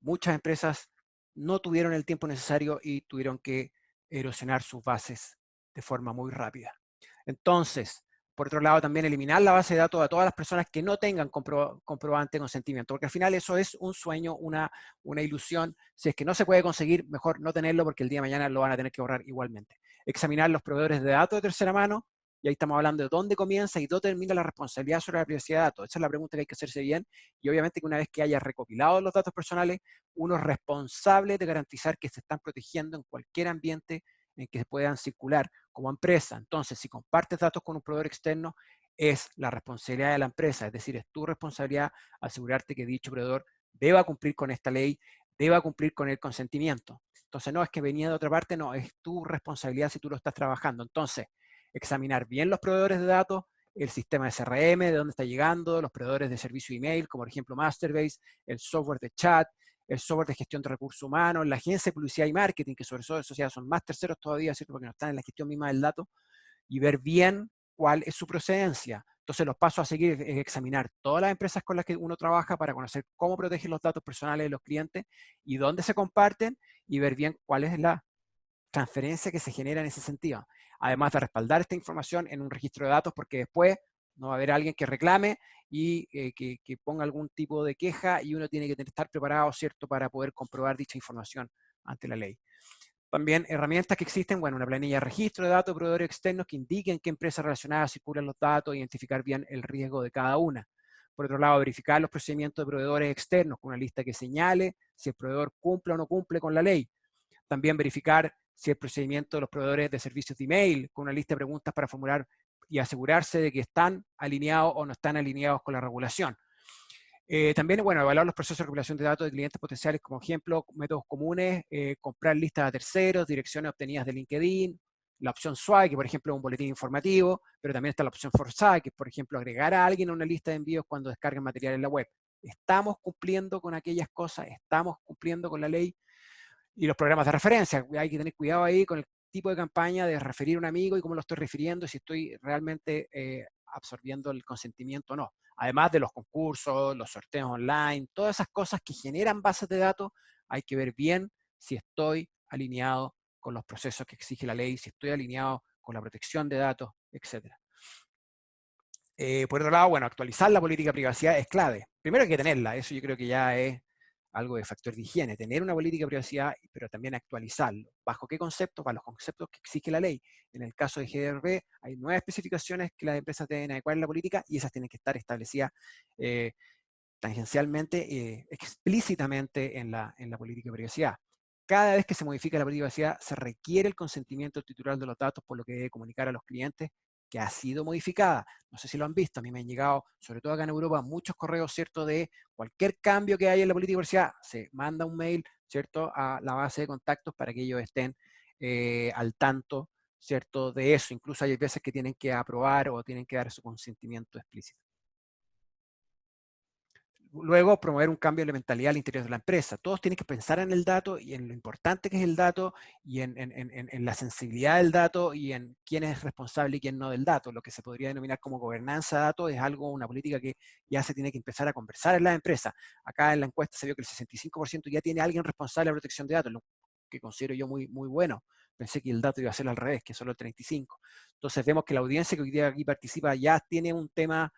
muchas empresas no tuvieron el tiempo necesario y tuvieron que erosionar sus bases de forma muy rápida. Entonces, por otro lado, también eliminar la base de datos a todas las personas que no tengan comprobante de consentimiento, porque al final eso es un sueño, una ilusión. Si es que no se puede conseguir, mejor no tenerlo porque el día de mañana lo van a tener que borrar igualmente. Examinar los proveedores de datos de tercera mano, y ahí estamos hablando de dónde comienza y dónde termina la responsabilidad sobre la privacidad de datos. Esa es la pregunta que hay que hacerse bien, y obviamente que una vez que haya recopilado los datos personales, uno es responsable de garantizar que se están protegiendo en cualquier ambiente en que puedan circular como empresa. Entonces, si compartes datos con un proveedor externo, es la responsabilidad de la empresa, es decir, es tu responsabilidad asegurarte que dicho proveedor deba cumplir con esta ley, deba cumplir con el consentimiento. Entonces, no es que venía de otra parte, no, es tu responsabilidad si tú lo estás trabajando. Entonces, examinar bien los proveedores de datos, el sistema de CRM, de dónde está llegando, los proveedores de servicio de email, como por ejemplo Masterbase, el software de chat, el software de gestión de recursos humanos, la agencia de publicidad y marketing, que sobre todo ya son más terceros todavía, ¿cierto?, porque no están en la gestión misma del dato, y ver bien cuál es su procedencia. Entonces, los pasos a seguir es examinar todas las empresas con las que uno trabaja para conocer cómo protegen los datos personales de los clientes y dónde se comparten, y ver bien cuál es la transferencia que se genera en ese sentido. Además de respaldar esta información en un registro de datos, porque después no va a haber alguien que reclame y que ponga algún tipo de queja, y uno tiene que estar preparado, ¿cierto?, para poder comprobar dicha información ante la ley. También herramientas que existen, bueno, una planilla de registro de datos de proveedores externos que indiquen qué empresas relacionadas circulan los datos, identificar bien el riesgo de cada una. Por otro lado, verificar los procedimientos de proveedores externos con una lista que señale si el proveedor cumple o no cumple con la ley. También verificar si el procedimiento de los proveedores de servicios de email, con una lista de preguntas para formular y asegurarse de que están alineados o no están alineados con la regulación. También, bueno, evaluar los procesos de recopilación de datos de clientes potenciales, como ejemplo, métodos comunes, comprar listas a terceros, direcciones obtenidas de LinkedIn, la opción SWAI, que por ejemplo es un boletín informativo, pero también está la opción FORSAI, que por ejemplo agregar a alguien a una lista de envíos cuando descarguen material en la web. Estamos cumpliendo con aquellas cosas, estamos cumpliendo con la ley. Y los programas de referencia, hay que tener cuidado ahí con el tipo de campaña de referir a un amigo y cómo lo estoy refiriendo, y si estoy realmente absorbiendo el consentimiento o no. Además de los concursos, los sorteos online, todas esas cosas que generan bases de datos, hay que ver bien si estoy alineado con los procesos que exige la ley, si estoy alineado con la protección de datos, etc. Por otro lado, bueno, actualizar la política de privacidad es clave. Primero hay que tenerla, eso yo creo que ya es algo de factor de higiene, tener una política de privacidad, pero también actualizarlo. ¿Bajo qué conceptos? Para los conceptos que exige la ley. En el caso de GDPR hay 9 especificaciones que las empresas deben adecuar en la política, y esas tienen que estar establecidas tangencialmente, explícitamente en la política de privacidad. Cada vez que se modifica la política de privacidad, se requiere el consentimiento del titular de los datos, por lo que debe comunicar a los clientes que ha sido modificada. No sé si lo han visto, a mí me han llegado, sobre todo acá en Europa, muchos correos, ¿cierto?, de cualquier cambio que haya en la política de privacidad, se manda un mail, ¿cierto?, a la base de contactos para que ellos estén al tanto, ¿cierto?, de eso. Incluso hay veces que tienen que aprobar o tienen que dar su consentimiento explícito. Luego, promover un cambio de mentalidad al interior de la empresa. Todos tienen que pensar en el dato y en lo importante que es el dato, y en la sensibilidad del dato, y en quién es responsable y quién no del dato. Lo que se podría denominar como gobernanza de datos es algo, una política que ya se tiene que empezar a conversar en las empresas. Acá en la encuesta se vio que el 65% ya tiene alguien responsable de la protección de datos, lo que considero yo muy, muy bueno. Pensé que el dato iba a ser al revés, que solo el 35%. Entonces vemos que la audiencia que hoy día aquí participa ya tiene un tema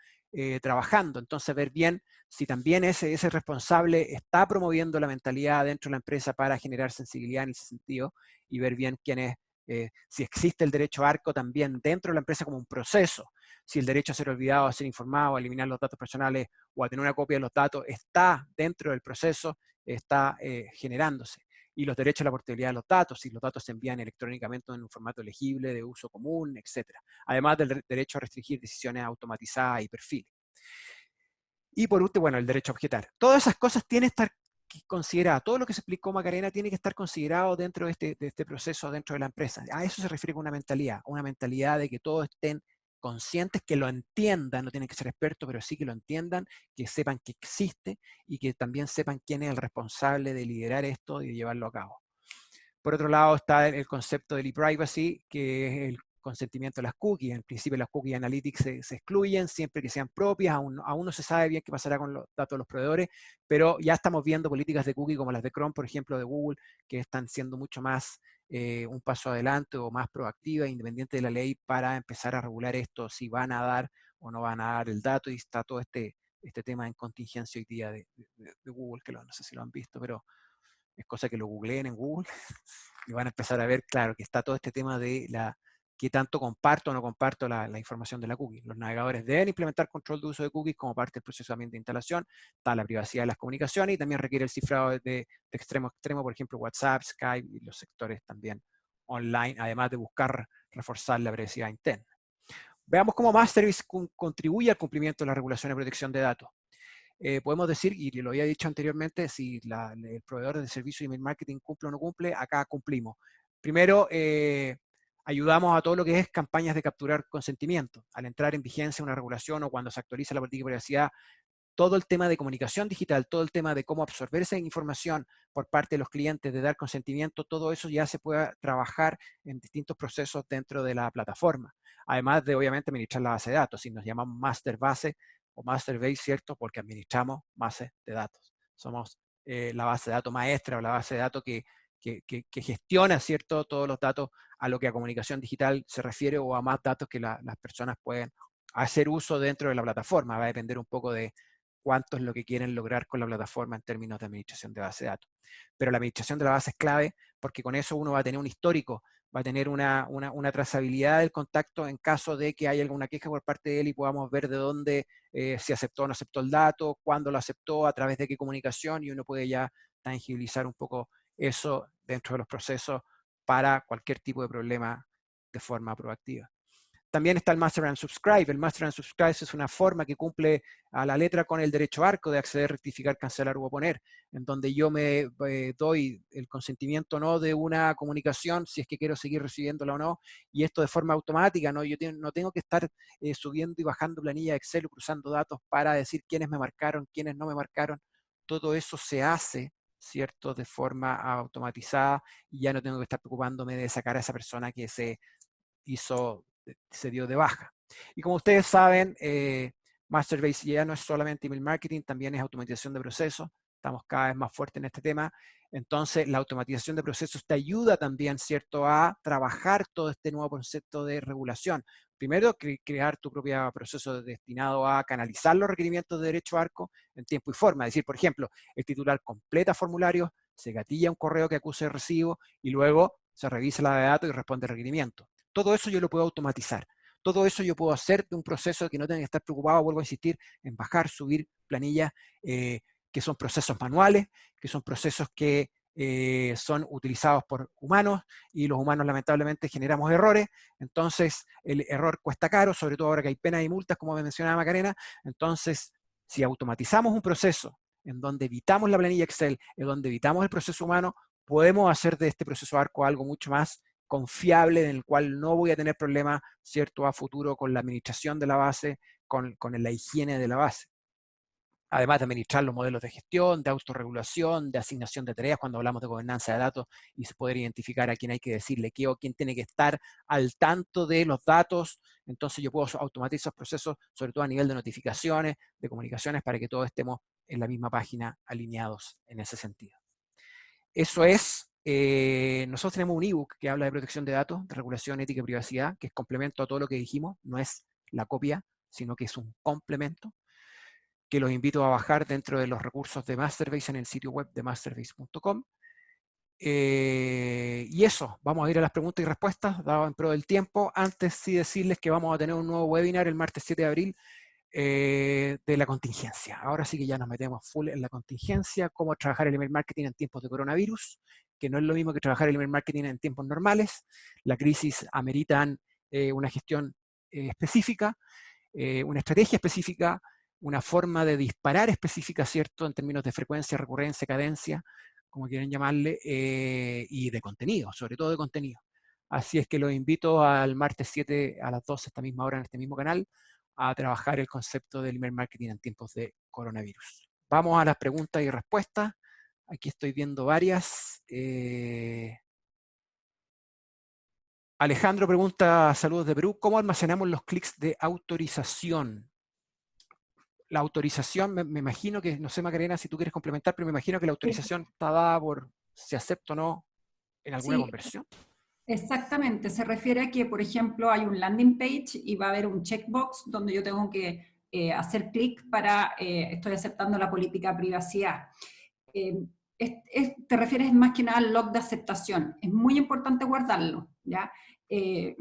trabajando. Entonces ver bien si también ese responsable está promoviendo la mentalidad dentro de la empresa para generar sensibilidad en ese sentido, y ver bien quién es si existe el derecho ARCO también dentro de la empresa como un proceso, si el derecho a ser olvidado, a ser informado, a eliminar los datos personales o a tener una copia de los datos está dentro del proceso, está generándose. Y los derechos a la portabilidad de los datos, si los datos se envían electrónicamente en un formato legible, de uso común, etc. Además del derecho a restringir decisiones automatizadas y perfiles. Y por último, bueno, el derecho a objetar. Todas esas cosas tienen que estar consideradas. Todo lo que se explicó Macarena tiene que estar considerado dentro de este proceso, dentro de la empresa. A eso se refiere con una mentalidad de que todos estén conscientes, que lo entiendan, no tienen que ser expertos, pero sí que lo entiendan, que sepan que existe y que también sepan quién es el responsable de liderar esto y de llevarlo a cabo. Por otro lado está el concepto del e-privacy, que es el consentimiento de las cookies. En principio las cookies analytics se excluyen siempre que sean propias, aún no se sabe bien qué pasará con los datos de los proveedores, pero ya estamos viendo políticas de cookie como las de Chrome, por ejemplo, de Google, que están siendo mucho más un paso adelante o más proactivas, independiente de la ley, para empezar a regular esto, si van a dar o no van a dar el dato, y está todo este tema en contingencia hoy día de Google, que no sé si lo han visto, pero es cosa que lo googleen en Google y van a empezar a ver, claro, que está todo este tema de qué tanto comparto o no comparto la información de la cookie. Los navegadores deben implementar control de uso de cookies como parte del procesamiento de instalación, está la privacidad de las comunicaciones y también requiere el cifrado de extremo a extremo, por ejemplo, WhatsApp, Skype y los sectores también online, además de buscar reforzar la privacidad interna. Veamos cómo Mastervis contribuye al cumplimiento de la regulación de protección de datos. Podemos decir, y lo había dicho anteriormente, si el proveedor de servicio de email marketing cumple o no cumple, acá cumplimos. Primero, ayudamos a todo lo que es campañas de capturar consentimiento. Al entrar en vigencia una regulación o cuando se actualiza la política de privacidad, todo el tema de comunicación digital, todo el tema de cómo absorber esa información por parte de los clientes, de dar consentimiento, todo eso ya se puede trabajar en distintos procesos dentro de la plataforma. Además de, obviamente, administrar la base de datos. Si nos llamamos master base o master base, ¿cierto? Porque administramos bases de datos. Somos la base de datos maestra o la base de datos que gestiona, ¿cierto?, todos los datos a lo que a comunicación digital se refiere o a más datos que las personas pueden hacer uso dentro de la plataforma. Va a depender un poco de cuánto es lo que quieren lograr con la plataforma en términos de administración de base de datos. Pero la administración de la base es clave porque con eso uno va a tener un histórico, va a tener una trazabilidad del contacto en caso de que haya alguna queja por parte de él y podamos ver de dónde si aceptó o no aceptó el dato, cuándo lo aceptó, a través de qué comunicación, y uno puede ya tangibilizar un poco eso dentro de los procesos para cualquier tipo de problema de forma proactiva. También está el Master and Subscribe. El Master and Subscribe es una forma que cumple a la letra con el derecho ARCO de acceder, rectificar, cancelar u oponer, en donde yo me doy el consentimiento o no de una comunicación, si es que quiero seguir recibiéndola o no, y esto de forma automática, ¿no? Yo no tengo que estar subiendo y bajando planilla de Excel o cruzando datos para decir quiénes me marcaron, quiénes no me marcaron. Todo eso se hace, ¿cierto?, de forma automatizada, y ya no tengo que estar preocupándome de sacar a esa persona que se dio de baja. Y como ustedes saben, Masterbase ya no es solamente email marketing, también es automatización de procesos. Estamos cada vez más fuertes en este tema. Entonces, la automatización de procesos te ayuda también, ¿cierto?, a trabajar todo este nuevo concepto de regulación. Primero, crear tu propio proceso destinado a canalizar los requerimientos de derecho ARCO en tiempo y forma. Es decir, por ejemplo, el titular completa formularios, se gatilla un correo que acuse de recibo y luego se revisa la base de datos y responde el requerimiento. Todo eso yo lo puedo automatizar. Todo eso yo puedo hacer de un proceso que no tenga que estar preocupado, vuelvo a insistir, en bajar, subir planillas, que son procesos manuales, que son procesos que son utilizados por humanos, y los humanos lamentablemente generamos errores. Entonces el error cuesta caro, sobre todo ahora que hay penas y multas, como mencionaba Macarena. Entonces, si automatizamos un proceso en donde evitamos la planilla Excel, en donde evitamos el proceso humano, podemos hacer de este proceso ARCO algo mucho más confiable, en el cual no voy a tener problemas, ¿cierto?, a futuro con la administración de la base, con la higiene de la base. Además de administrar los modelos de gestión, de autorregulación, de asignación de tareas, cuando hablamos de gobernanza de datos, y se poder identificar a quién hay que decirle qué o quién tiene que estar al tanto de los datos. Entonces yo puedo automatizar esos procesos, sobre todo a nivel de notificaciones, de comunicaciones, para que todos estemos en la misma página, alineados en ese sentido. Eso es, nosotros tenemos un ebook que habla de protección de datos, de regulación, ética y privacidad, que es complemento a todo lo que dijimos, no es la copia, sino que es un complemento, que los invito a bajar dentro de los recursos de Masterbase en el sitio web de masterbase.com. Y eso, vamos a ir a las preguntas y respuestas, dado en pro del tiempo. Antes sí decirles que vamos a tener un nuevo webinar el martes 7 de abril de la contingencia. Ahora sí que ya nos metemos full en la contingencia, cómo trabajar el email marketing en tiempos de coronavirus, que no es lo mismo que trabajar el email marketing en tiempos normales. La crisis ameritan una gestión específica, una estrategia específica, una forma de disparar específica, ¿cierto? En términos de frecuencia, recurrencia, cadencia, como quieren llamarle, y de contenido, sobre todo de contenido. Así es que los invito al martes 7 a las 12, esta misma hora, en este mismo canal, a trabajar el concepto del email marketing en tiempos de coronavirus. Vamos a las preguntas y respuestas. Aquí estoy viendo varias. Alejandro pregunta, saludos de Perú, ¿cómo almacenamos los clics de autorización? La autorización, me imagino que, no sé Macarena si tú quieres complementar, pero me imagino que la autorización está dada por si acepto o no en alguna Sí, conversión. exactamente. Se refiere a que, por ejemplo, hay un landing page y va a haber un checkbox donde yo tengo que hacer clic para estoy aceptando la política de privacidad. Eh, te refieres más que nada al log de aceptación. Es muy importante guardarlo, ¿ya? Eh,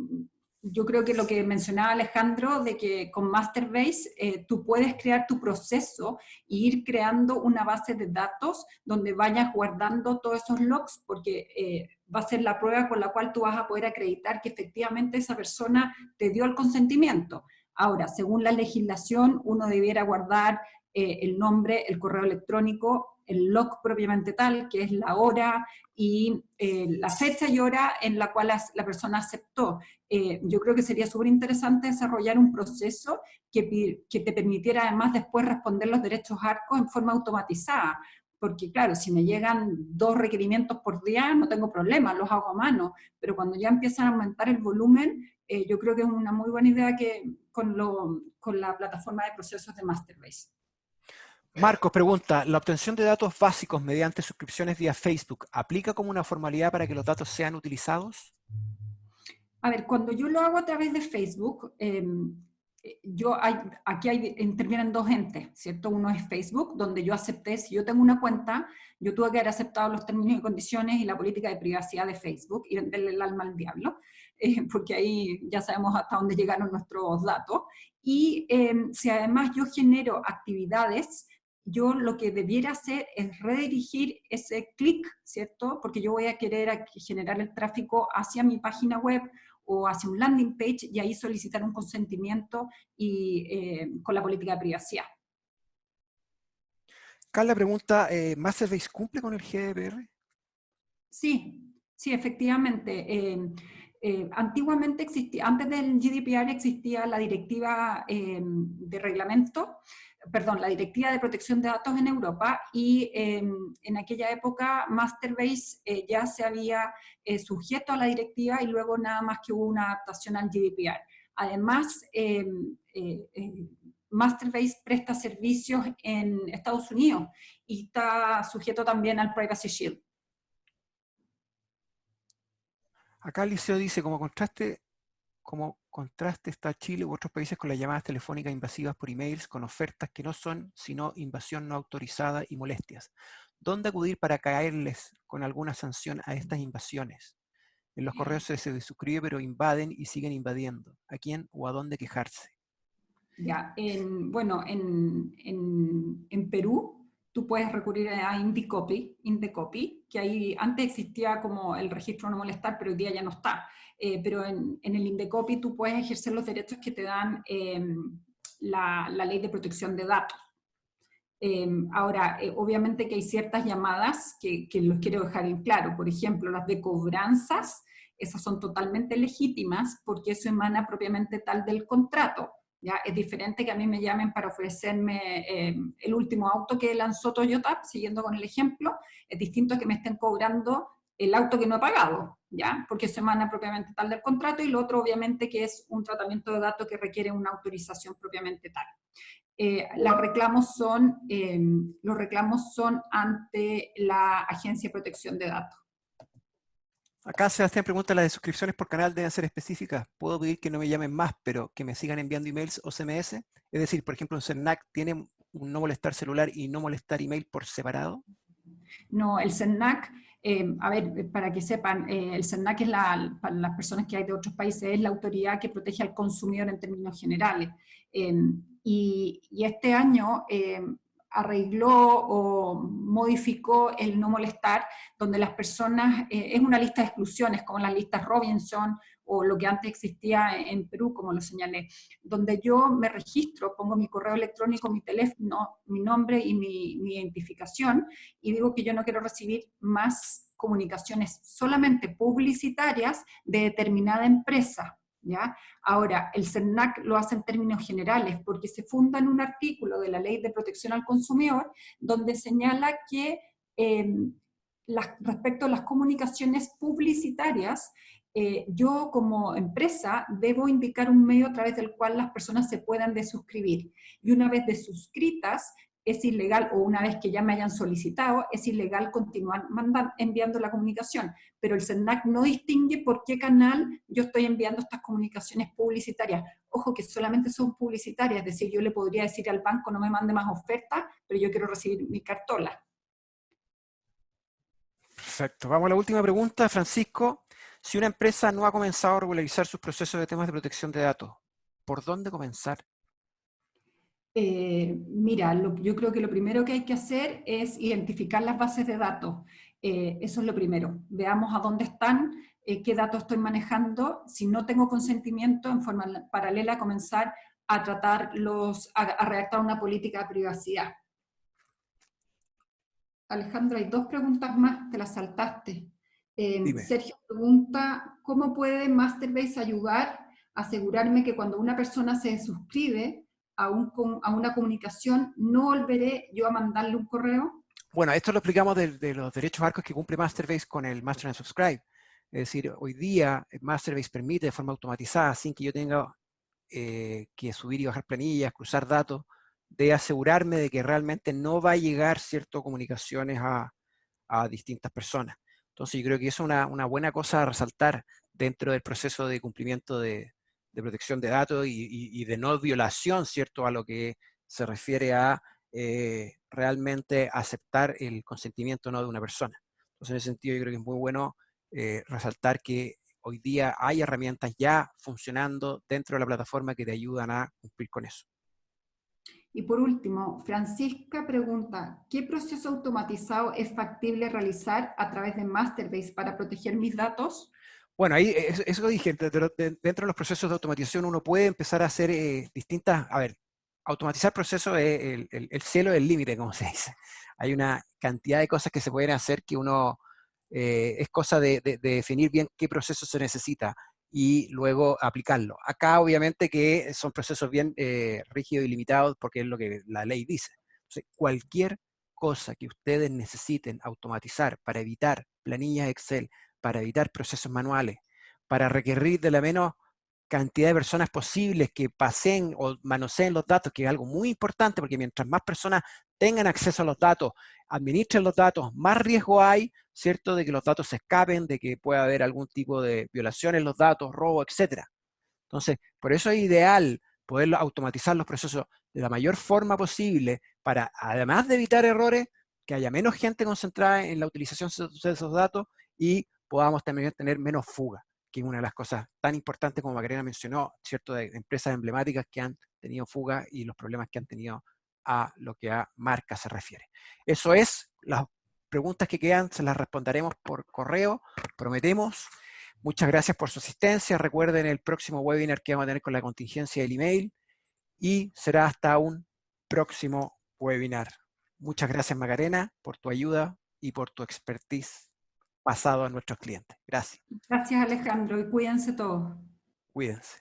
yo creo que lo que mencionaba Alejandro, de que con Masterbase tú puedes crear tu proceso e ir creando una base de datos donde vayas guardando todos esos logs, porque va a ser la prueba con la cual tú vas a poder acreditar que efectivamente esa persona te dio el consentimiento. Ahora, según la legislación, uno debiera guardar el nombre, el correo electrónico, el log propiamente tal, que es la hora y la fecha y hora en la cual la persona aceptó. Yo creo que sería súper interesante desarrollar un proceso que te permitiera además después responder los derechos ARCO en forma automatizada. Porque claro, si me llegan 2 requerimientos por día, no tengo problema, los hago a mano, pero cuando ya empiezan a aumentar el volumen, yo creo que es una muy buena idea que con la plataforma de procesos de Masterbase. Marcos pregunta, ¿la obtención de datos básicos mediante suscripciones vía Facebook aplica como una formalidad para que los datos sean utilizados? A ver, cuando yo lo hago a través de Facebook, intervienen 2 entes, ¿cierto? Uno es Facebook, donde yo acepté, si yo tengo una cuenta, yo tuve que haber aceptado los términos y condiciones y la política de privacidad de Facebook y venderle el alma al diablo, porque ahí ya sabemos hasta dónde llegaron nuestros datos. Y si además yo genero actividades, yo lo que debiera hacer es redirigir ese clic, ¿cierto? Porque yo voy a querer generar el tráfico hacia mi página web o hacia un landing page y ahí solicitar un consentimiento con la política de privacidad. Carla pregunta, ¿Masterbase cumple con el GDPR? Sí, sí, efectivamente. Antiguamente existía, antes del GDPR existía la directiva de reglamento, perdón, la directiva de protección de datos en Europa y en aquella época Masterbase ya se había sujeto a la directiva y luego nada más que hubo una adaptación al GDPR. Además, Masterbase presta servicios en Estados Unidos y está sujeto también al Privacy Shield. Acá Liceo dice, como contraste está Chile u otros países con las llamadas telefónicas invasivas por emails con ofertas que no son sino invasión no autorizada y molestias. ¿Dónde acudir para caerles con alguna sanción a estas invasiones? En los correos se suscribe pero invaden y siguen invadiendo. ¿A quién o a dónde quejarse? Ya, bueno, en Perú tú puedes recurrir a Indecopy, que ahí antes existía como el registro no molestar, pero hoy día ya no está. Pero en el Indecopy tú puedes ejercer los derechos que te dan la ley de protección de datos. Ahora, obviamente que hay ciertas llamadas que los quiero dejar en claro. Por ejemplo, las de cobranzas, esas son totalmente legítimas porque eso emana propiamente tal del contrato. ¿Ya? Es diferente que a mí me llamen para ofrecerme el último auto que lanzó Toyota, siguiendo con el ejemplo, es distinto a que me estén cobrando el auto que no he pagado, ¿ya? Porque eso emana propiamente tal del contrato y lo otro obviamente que es un tratamiento de datos que requiere una autorización propiamente tal. Los reclamos son ante la Agencia de Protección de Datos. Acá Sebastián pregunta, ¿las de suscripciones por canal deben ser específicas? ¿Puedo pedir que no me llamen más, pero que me sigan enviando emails o SMS? Es decir, por ejemplo, un CERNAC tiene un no molestar celular y no molestar email por separado. No, el CERNAC A ver, para que sepan, el CERNAC para las personas que hay de otros países, es la autoridad que protege al consumidor en términos generales. Y este año arregló o modificó el no molestar, donde las personas, es una lista de exclusiones, como las listas Robinson, o lo que antes existía en Perú, como lo señalé, donde yo me registro, pongo mi correo electrónico, mi teléfono, mi nombre y mi identificación, y digo que yo no quiero recibir más comunicaciones solamente publicitarias de determinada empresa, ¿ya? Ahora, el CERNAC lo hace en términos generales, porque se funda en un artículo de la Ley de Protección al Consumidor, donde señala que respecto a las comunicaciones publicitarias, yo como empresa debo indicar un medio a través del cual las personas se puedan desuscribir. Y una vez desuscritas, es ilegal, o una vez que ya me hayan solicitado, es ilegal continuar enviando la comunicación. Pero el CERNAC no distingue por qué canal yo estoy enviando estas comunicaciones publicitarias. Ojo que solamente son publicitarias, es decir, yo le podría decir al banco no me mande más ofertas, pero yo quiero recibir mi cartola. Perfecto. Vamos a la última pregunta, Francisco. Si una empresa no ha comenzado a regularizar sus procesos de temas de protección de datos, ¿por dónde comenzar? Mira, yo creo que lo primero que hay que hacer es identificar las bases de datos. Eso es lo primero. Veamos a dónde están, qué datos estoy manejando. Si no tengo consentimiento, en forma paralela comenzar a a redactar una política de privacidad. Alejandro, hay dos preguntas más, te las saltaste. Dime. Sergio pregunta, ¿cómo puede Masterbase ayudar a asegurarme que cuando una persona se suscribe a una comunicación, no volveré yo a mandarle un correo? Bueno, esto lo explicamos de los derechos ARCOS que cumple Masterbase con el Master and Subscribe. Es decir, hoy día Masterbase permite de forma automatizada, sin que yo tenga que subir y bajar planillas, cruzar datos, de asegurarme de que realmente no va a llegar ciertas comunicaciones a distintas personas. Entonces yo creo que eso es una buena cosa a resaltar dentro del proceso de cumplimiento de protección de datos y de no violación, ¿cierto?, a lo que se refiere a realmente aceptar el consentimiento no de una persona. Entonces en ese sentido yo creo que es muy bueno resaltar que hoy día hay herramientas ya funcionando dentro de la plataforma que te ayudan a cumplir con eso. Y por último, Francisca pregunta, ¿qué proceso automatizado es factible realizar a través de Masterbase para proteger mis datos? Bueno, ahí eso dije, dentro de los procesos de automatización uno puede empezar a hacer distintas, a ver, automatizar procesos es el cielo del límite, como se dice. Hay una cantidad de cosas que se pueden hacer que uno, es cosa de definir bien qué proceso se necesita y luego aplicarlo. Acá obviamente que son procesos bien rígidos y limitados porque es lo que la ley dice. Entonces, cualquier cosa que ustedes necesiten automatizar para evitar planillas Excel, para evitar procesos manuales, para requerir de la menos cantidad de personas posibles que pasen o manoseen los datos, que es algo muy importante, porque mientras más personas tengan acceso a los datos, administren los datos, más riesgo hay, ¿cierto?, de que los datos se escapen, de que pueda haber algún tipo de violación en los datos, robo, etc. Entonces, por eso es ideal poder automatizar los procesos de la mayor forma posible para, además de evitar errores, que haya menos gente concentrada en la utilización de esos datos y podamos también tener menos fuga, que es una de las cosas tan importantes como Macarena mencionó, ¿cierto?, de empresas emblemáticas que han tenido fuga y los problemas que han tenido a lo que a marca se refiere. Eso es, las preguntas que quedan se las responderemos por correo, prometemos. Muchas gracias por su asistencia. Recuerden el próximo webinar que vamos a tener con la contingencia del email y será hasta un próximo webinar. Muchas gracias, Macarena, por tu ayuda y por tu expertise pasado a nuestros clientes. Gracias. Gracias, Alejandro, y cuídense todos. Cuídense.